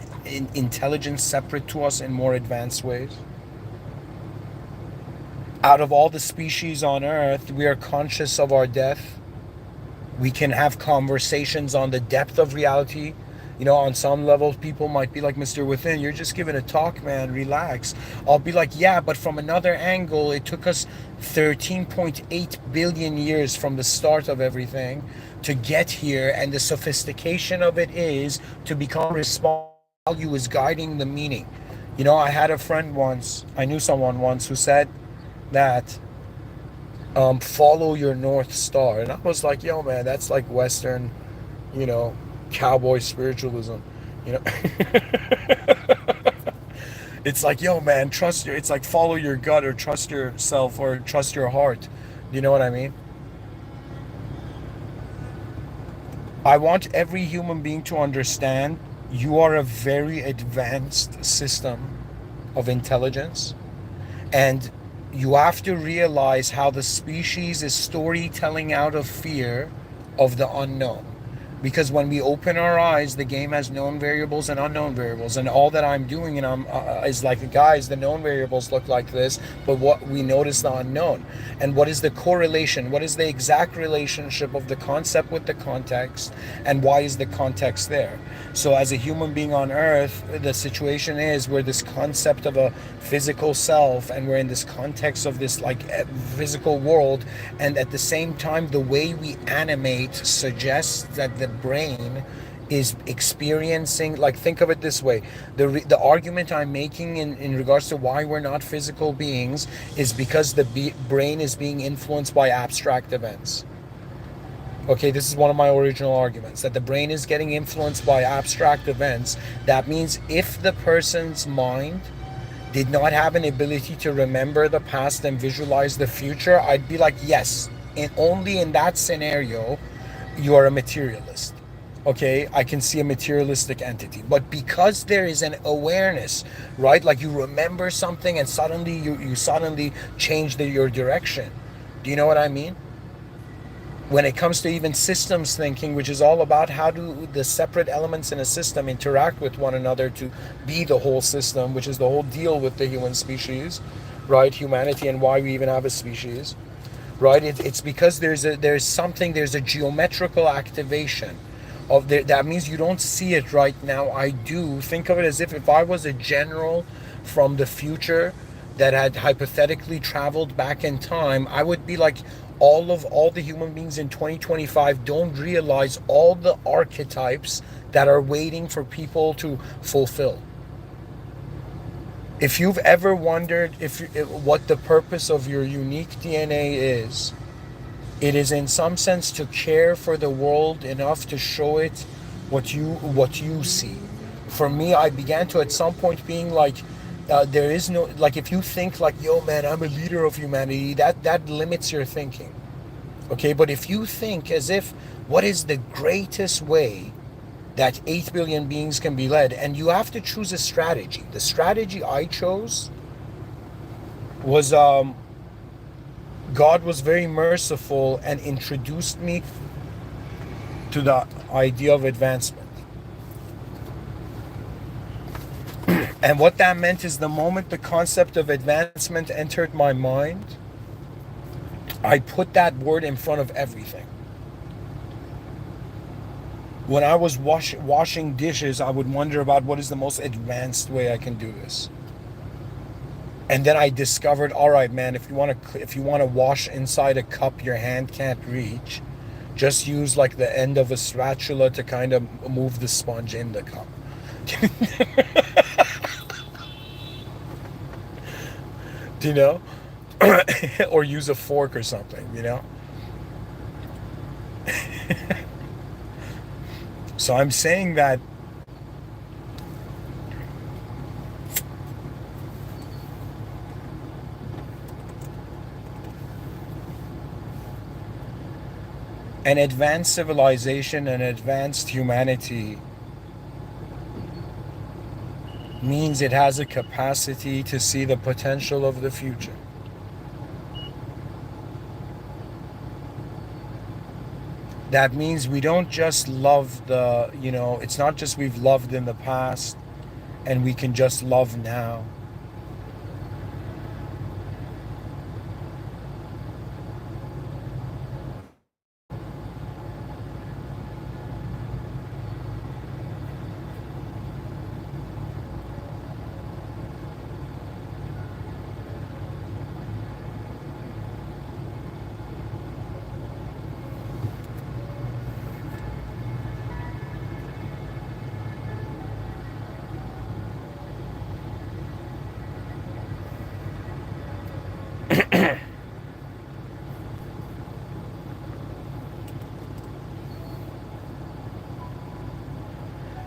intelligence separate to us in more advanced ways? Out of all the species on Earth, we are conscious of our death. We can have conversations on the depth of reality. You know, on some levels, people might be like, Mr. Within, you're just giving a talk, man, relax. I'll be like, yeah, but from another angle, it took us 13.8 billion years from the start of everything to get here, and the sophistication of it is to become responsible. Value is guiding the meaning. You know, I had a friend once, I knew someone once who said that, follow your North Star. And I was like, yo, man, that's like Western, you know, cowboy spiritualism, you know. It's like, yo, man, it's like follow your gut, or trust yourself, or trust your heart. Do you know what I mean? I want every human being to understand you are a very advanced system of intelligence, and you have to realize how the species is storytelling out of fear of the unknown. Because when we open our eyes, the game has known variables and unknown variables, and all that I'm doing and I'm is like, guys, the known variables look like this, but what we notice the unknown. And what is the correlation? What is the exact relationship of the concept with the context, and why is the context there? So as a human being on Earth, the situation is we're this concept of a physical self, and we're in this context of this like physical world, and at the same time, the way we animate suggests that the brain is experiencing, like, think of it this way, the argument I'm making in regards to why we're not physical beings is because the brain is being influenced by abstract events. Okay, this is one of my original arguments, that the brain is getting influenced by abstract events. That means if the person's mind did not have an ability to remember the past and visualize the future, I'd be like, yes, and only in that scenario you are a materialist. Okay, I can see a materialistic entity. But because there is an awareness, right? Like you remember something and suddenly you suddenly change your direction. Do you know what I mean? When it comes to even systems thinking, which is all about how do the separate elements in a system interact with one another to be the whole system, which is the whole deal with the human species, right? Humanity, and why we even have a species. Right, it's because there's a geometrical activation of that means you don't see it right now. I do. Think of it as if I was a general from the future that had hypothetically traveled back in time, I would be like, all the human beings in 2025 don't realize all the archetypes that are waiting for people to fulfill. If you've ever wondered what the purpose of your unique DNA is, it is in some sense to care for the world enough to show it what you see. For me, I began to at some point being like, there is no, like, if you think like, yo man, I'm a leader of humanity, that limits your thinking. Okay, but if you think as if, what is the greatest way that 8 billion beings can be led, and you have to choose a strategy. The strategy I chose was God was very merciful and introduced me to the idea of advancement. And what that meant is the moment the concept of advancement entered my mind, I put that word in front of everything. When I was washing dishes, I would wonder about what is the most advanced way I can do this. And then I discovered, all right, man, if you want to wash inside a cup your hand can't reach, just use like the end of a spatula to kind of move the sponge in the cup. Do you know? Or use a fork or something, you know? So I'm saying that an advanced civilization, an advanced humanity means it has a capacity to see the potential of the future. That means we don't just love it's not just we've loved in the past and we can just love now.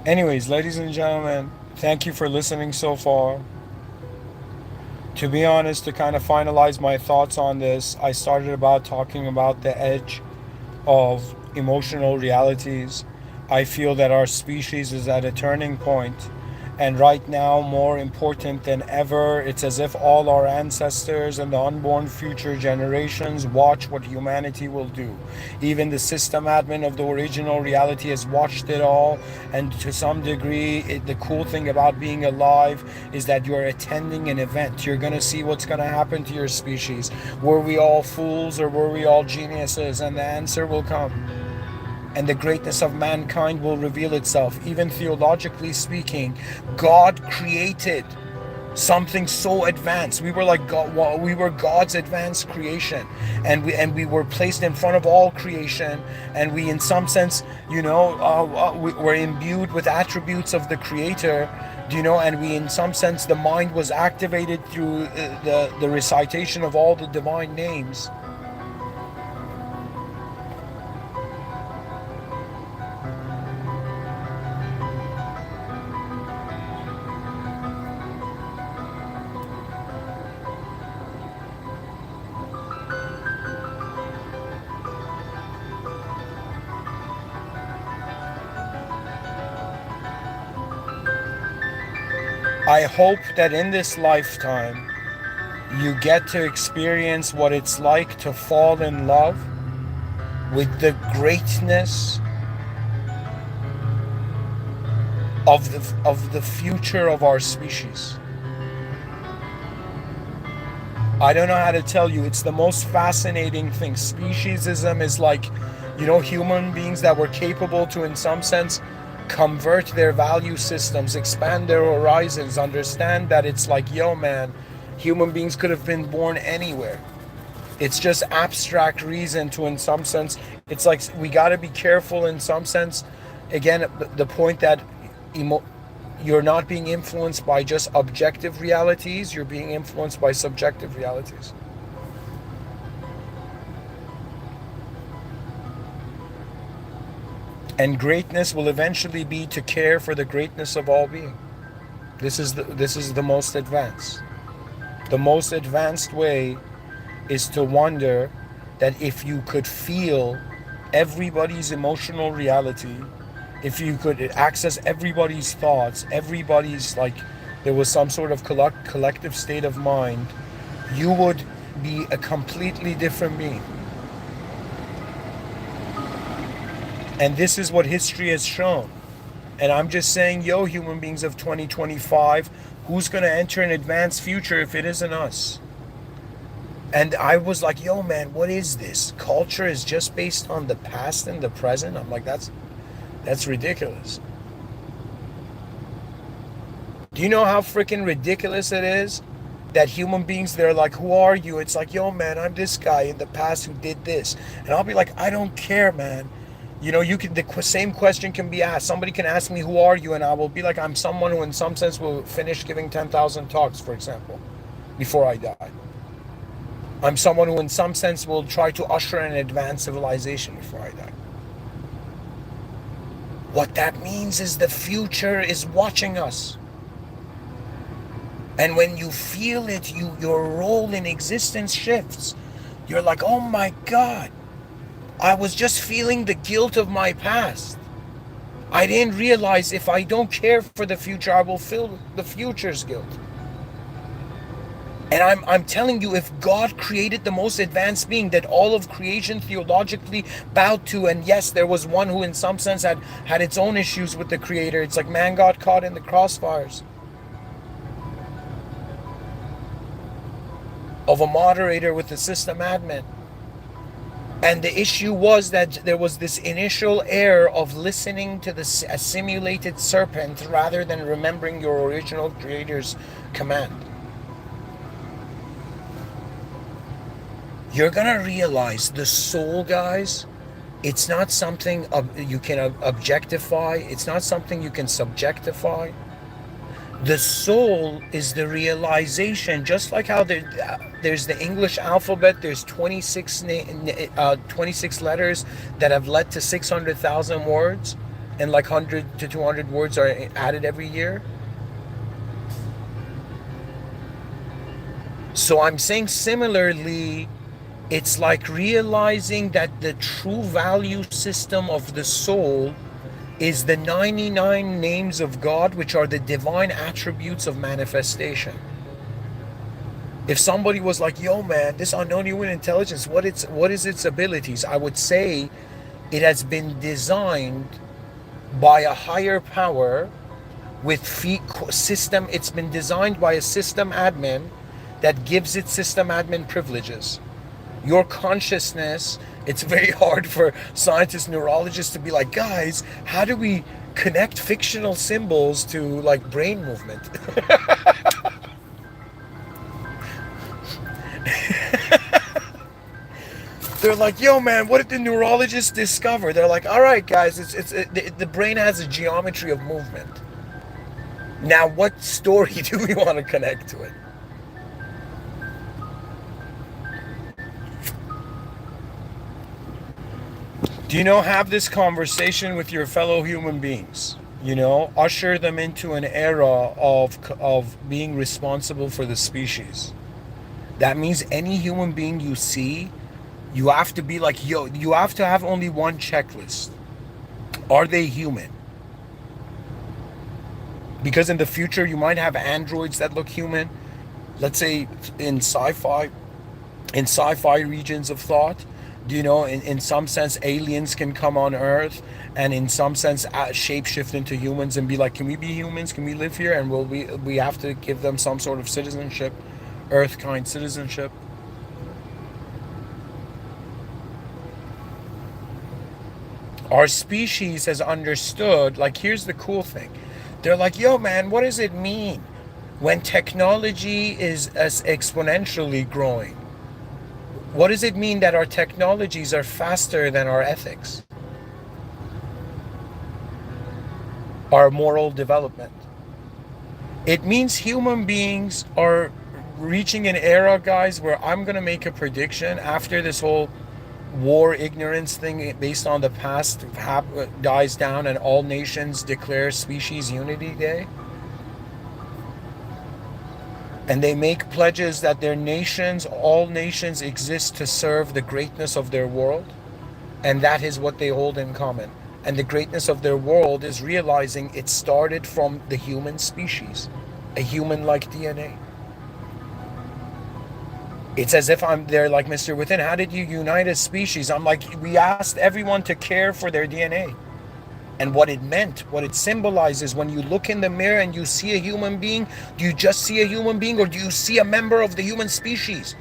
Anyways, ladies and gentlemen, thank you for listening so far. To be honest, to kind of finalize my thoughts on this, I started about talking about the edge of emotional realities. I feel that our species is at a turning point, and right now, more important than ever, it's as if all our ancestors and the unborn future generations watch what humanity will do. Even the system admin of the original reality has watched it all, and to some degree, the cool thing about being alive is that you're attending an event. You're going to see what's going to happen to your species. Were we all fools or were we all geniuses? And the answer will come. And the greatness of mankind will reveal itself. Even theologically speaking, God created something so advanced. We were like God. Well, we were God's advanced creation, and we were placed in front of all creation. And we, in some sense, were imbued with attributes of the Creator. And we, in some sense, the mind was activated through the recitation of all the divine names. I hope that in this lifetime, you get to experience what it's like to fall in love with the greatness of the future of our species. I don't know how to tell you. It's the most fascinating thing. Speciesism is like, human beings that were capable to, in some sense, convert their value systems, expand their horizons, understand that it's like, yo man, human beings could have been born anywhere. It's just abstract reason to, in some sense, it's like we got to be careful in some sense. Again, the point that you're not being influenced by just objective realities, you're being influenced by subjective realities. And greatness will eventually be to care for the greatness of all being. This is the most advanced. The most advanced way is to wonder that if you could feel everybody's emotional reality, if you could access everybody's thoughts, everybody's, like, there was some sort of collective state of mind, you would be a completely different being. And this is what history has shown. And I'm just saying, yo, human beings of 2025, who's going to enter an advanced future if it isn't us? And I was like, yo, man, what is this? Culture is just based on the past and the present? I'm like, that's ridiculous. Do you know how freaking ridiculous it is? That human beings, they're like, who are you? It's like, yo, man, I'm this guy in the past who did this. And I'll be like, I don't care, man. You know, the same question can be asked. Somebody can ask me, who are you? And I will be like, I'm someone who in some sense will finish giving 10,000 talks, for example, before I die. I'm someone who in some sense will try to usher an advanced civilization before I die. What that means is the future is watching us. And when you feel it, your role in existence shifts. You're like, oh my God, I was just feeling the guilt of my past. I didn't realize if I don't care for the future, I will feel the future's guilt. And I'm telling you, if God created the most advanced being that all of creation theologically bowed to, and yes, there was one who in some sense had its own issues with the creator. It's like man got caught in the crossfires of a moderator with a system admin. And the issue was that there was this initial error of listening to a simulated serpent rather than remembering your original creator's command. You're gonna realize the soul, guys, it's not something you can objectify. It's not something you can subjectify. The soul is the realization, just like how there's the English alphabet, there's 26 letters that have led to 600,000 words, and like 100 to 200 words are added every year. So I'm saying similarly, it's like realizing that the true value system of the soul is the 99 names of God, which are the divine attributes of manifestation. If somebody was like, yo man, this unknown human intelligence, what is its abilities? I would say it has been designed by a higher power with system. It's been designed by a system admin that gives it system admin privileges. Your consciousness, it's very hard for scientists, neurologists to be like, guys, how do we connect fictional symbols to like brain movement? They're like, yo man, what did the neurologists discover? They're like, all right guys, the brain has a geometry of movement. Now what story do we want to connect to it? Do you know, have this conversation with your fellow human beings. You know, usher them into an era of being responsible for the species. That means any human being you see, you have to be like, yo, you have to have only one checklist. Are they human? Because in the future, you might have androids that look human. Let's say in sci-fi regions of thought, you know, in some sense, aliens can come on Earth and in some sense shapeshift into humans and be like, can we be humans? Can we live here? And we have to give them some sort of citizenship, Earth kind citizenship. Our species has understood, like, here's the cool thing. They're like, yo, man, what does it mean when technology is as exponentially growing? What does it mean that our technologies are faster than our ethics? Our moral development. It means human beings are reaching an era, guys, where I'm going to make a prediction after this whole war ignorance thing based on the past dies down and all nations declare species unity day. And they make pledges that their nations, all nations exist to serve the greatness of their world. And that is what they hold in common. And the greatness of their world is realizing it started from the human species, a human-like DNA. It's as if I'm there like Mr. Within. How did you unite a species? I'm like, we asked everyone to care for their DNA and what it meant, what it symbolizes. When you look in the mirror and you see a human being, do you just see a human being, or do you see a member of the human species?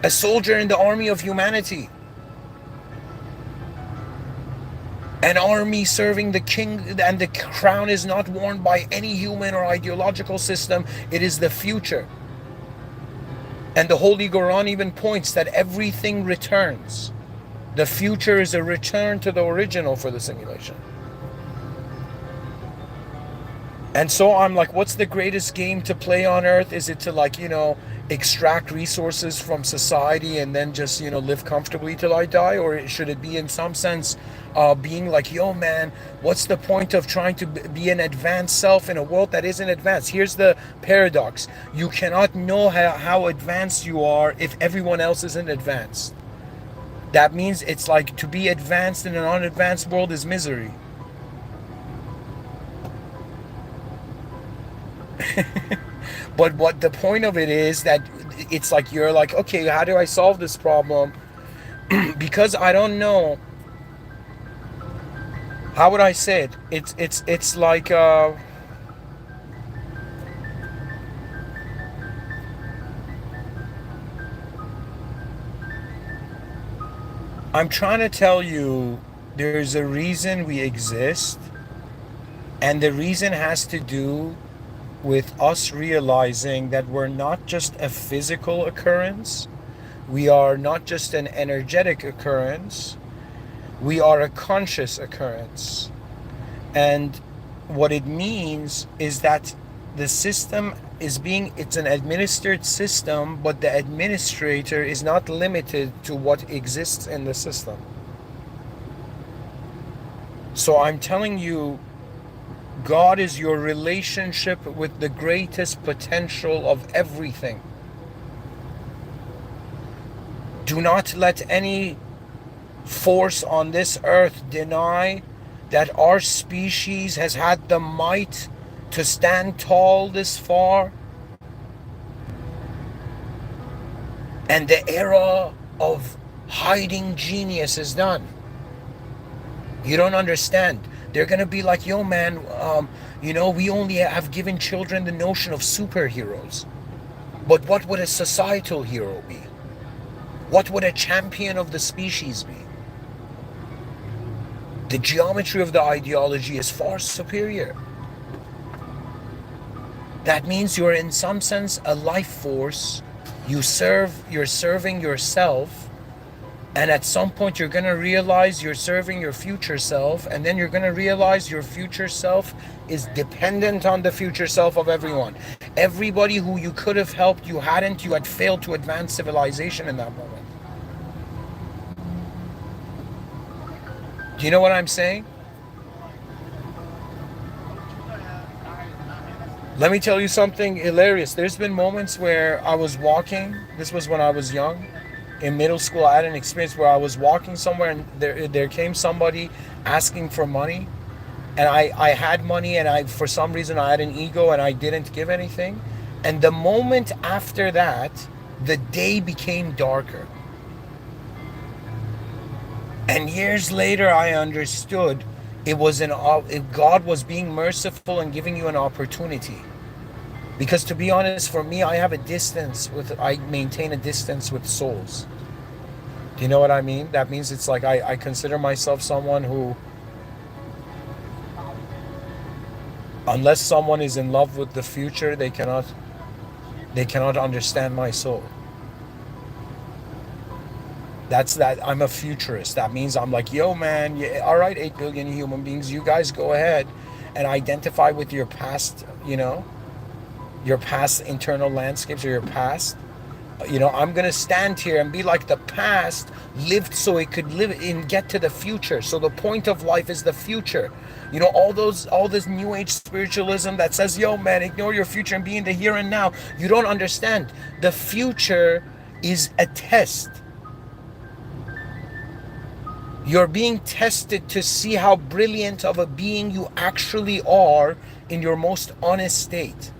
A soldier in the army of humanity. An army serving the king, and the crown is not worn by any human or ideological system. It is the future. And the Holy Quran even points that everything returns. The future is a return to the original for the simulation. And so I'm like, what's the greatest game to play on earth? Is it to, like, extract resources from society and then just, live comfortably till I die? Or should it be in some sense being like, yo man, what's the point of trying to be an advanced self in a world that isn't advanced? Here's the paradox. You cannot know how advanced you are if everyone else isn't advanced. That means it's like to be advanced in an unadvanced world is misery. But what the point of it is that it's like you're like, okay, how do I solve this problem? Because I don't know. How would I say it? It's like I'm trying to tell you there's a reason we exist, and the reason has to do with us realizing that we're not just a physical occurrence, we are not just an energetic occurrence, we are a conscious occurrence. And what it means is that the system it's an administered system, but the administrator is not limited to what exists in the system. So I'm telling you, God is your relationship with the greatest potential of everything. Do not let any force on this earth deny that our species has had the might to stand tall this far. And the era of hiding genius is done. You don't understand. They're going to be like, yo man, we only have given children the notion of superheroes. But what would a societal hero be? What would a champion of the species be? The geometry of the ideology is far superior. That means you're in some sense a life force. You're serving yourself. And at some point you're going to realize you're serving your future self, and then you're going to realize your future self is dependent on the future self of everyone. Everybody who you could have helped, you hadn't. You had failed to advance civilization in that moment. Do you know what I'm saying? Let me tell you something hilarious. There's been moments where I was walking. This was when I was young. In middle school, I had an experience where I was walking somewhere and there came somebody asking for money. And I had money, and for some reason I had an ego and I didn't give anything. And the moment after that, the day became darker. And years later, I understood God was being merciful and giving you an opportunity. Because to be honest, for me, I maintain a distance with souls. Do you know what I mean? That means it's like I consider myself someone who, unless someone is in love with the future, they cannot understand my soul. I'm a futurist. That means I'm like, yo man, yeah, all right, 8 billion human beings, you guys go ahead and identify with your past, your past internal landscapes, or your past. I'm going to stand here and be like the past lived so it could live and get to the future. So the point of life is the future. All this new age spiritualism that says, yo man, ignore your future and be in the here and now. You don't understand. The future is a test. You're being tested to see how brilliant of a being you actually are in your most honest state.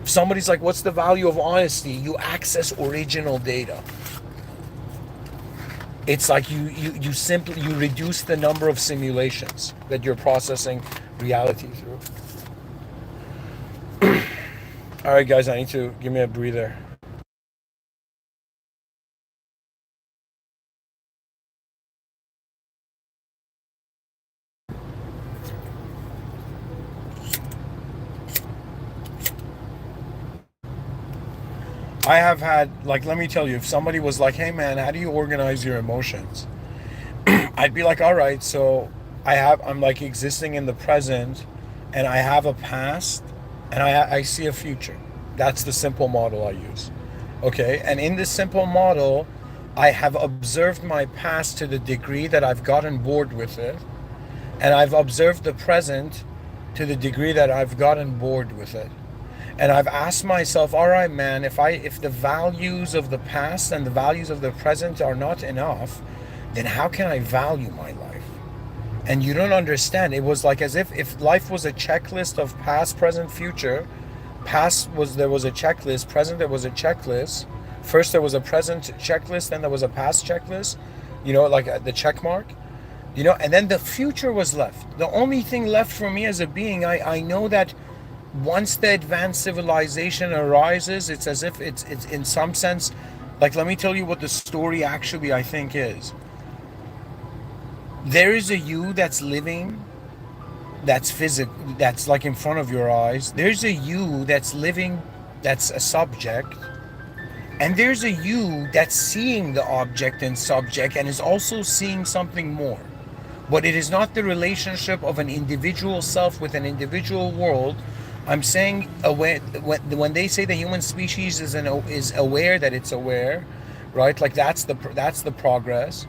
If somebody's like, what's the value of honesty? You access original data. It's like you simply reduce the number of simulations that you're processing reality through. All right, guys, I need to give me a breather. I have had, like, let me tell you, if somebody was like, hey man, how do you organize your emotions? I'd be like, all right, so I'm like existing in the present, and I have a past, and I see a future. That's the simple model I use. Okay, and in this simple model, I have observed my past to the degree that I've gotten bored with it, and I've observed the present to the degree that I've gotten bored with it. And I've asked myself, all right, man, if the values of the past and the values of the present are not enough, then how can I value my life? And you don't understand. It was like as if life was a checklist of past, present, future. There was a checklist, present there was a checklist. First there was a present checklist, then there was a past checklist, like the check mark. And then the future was left. The only thing left for me as a being, I know that once the advanced civilization arises, it's as if it's in some sense, like, let me tell you what the story actually I think is. There is a you that's living, that's physical, that's like in front of your eyes. There's a you that's living, that's a subject. And there's a you that's seeing the object and subject and is also seeing something more. But it is not the relationship of an individual self with an individual world. I'm saying when they say the human species is aware that it's aware, right? Like that's the progress.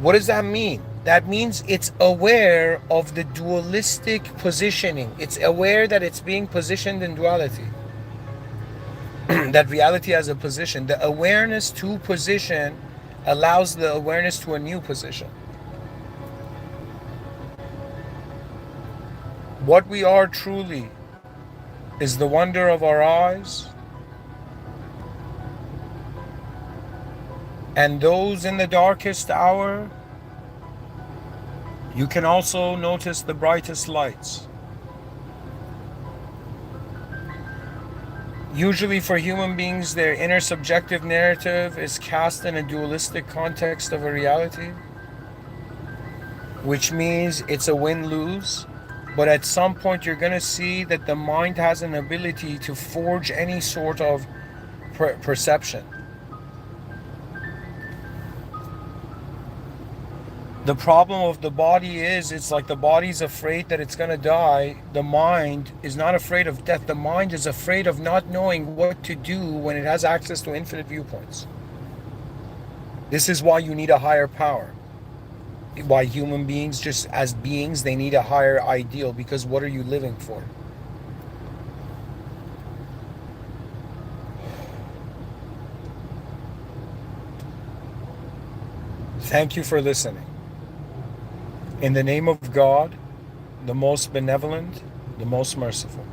What does that mean? That means it's aware of the dualistic positioning. It's aware that it's being positioned in duality. That reality has a position. The awareness to position allows the awareness to a new position. What we are truly is the wonder of our eyes, and those in the darkest hour, you can also notice the brightest lights. Usually for human beings, their inner subjective narrative is cast in a dualistic context of a reality, which means it's a win-lose. But at some point you're going to see that the mind has an ability to forge any sort of perception. The problem of the body is, it's like the body's afraid that it's going to die. The mind is not afraid of death. The mind is afraid of not knowing what to do when it has access to infinite viewpoints. This is why you need a higher power. Why human beings, just as beings, they need a higher ideal, because what are you living for? Thank you for listening. In the name of God, the most benevolent, the most merciful.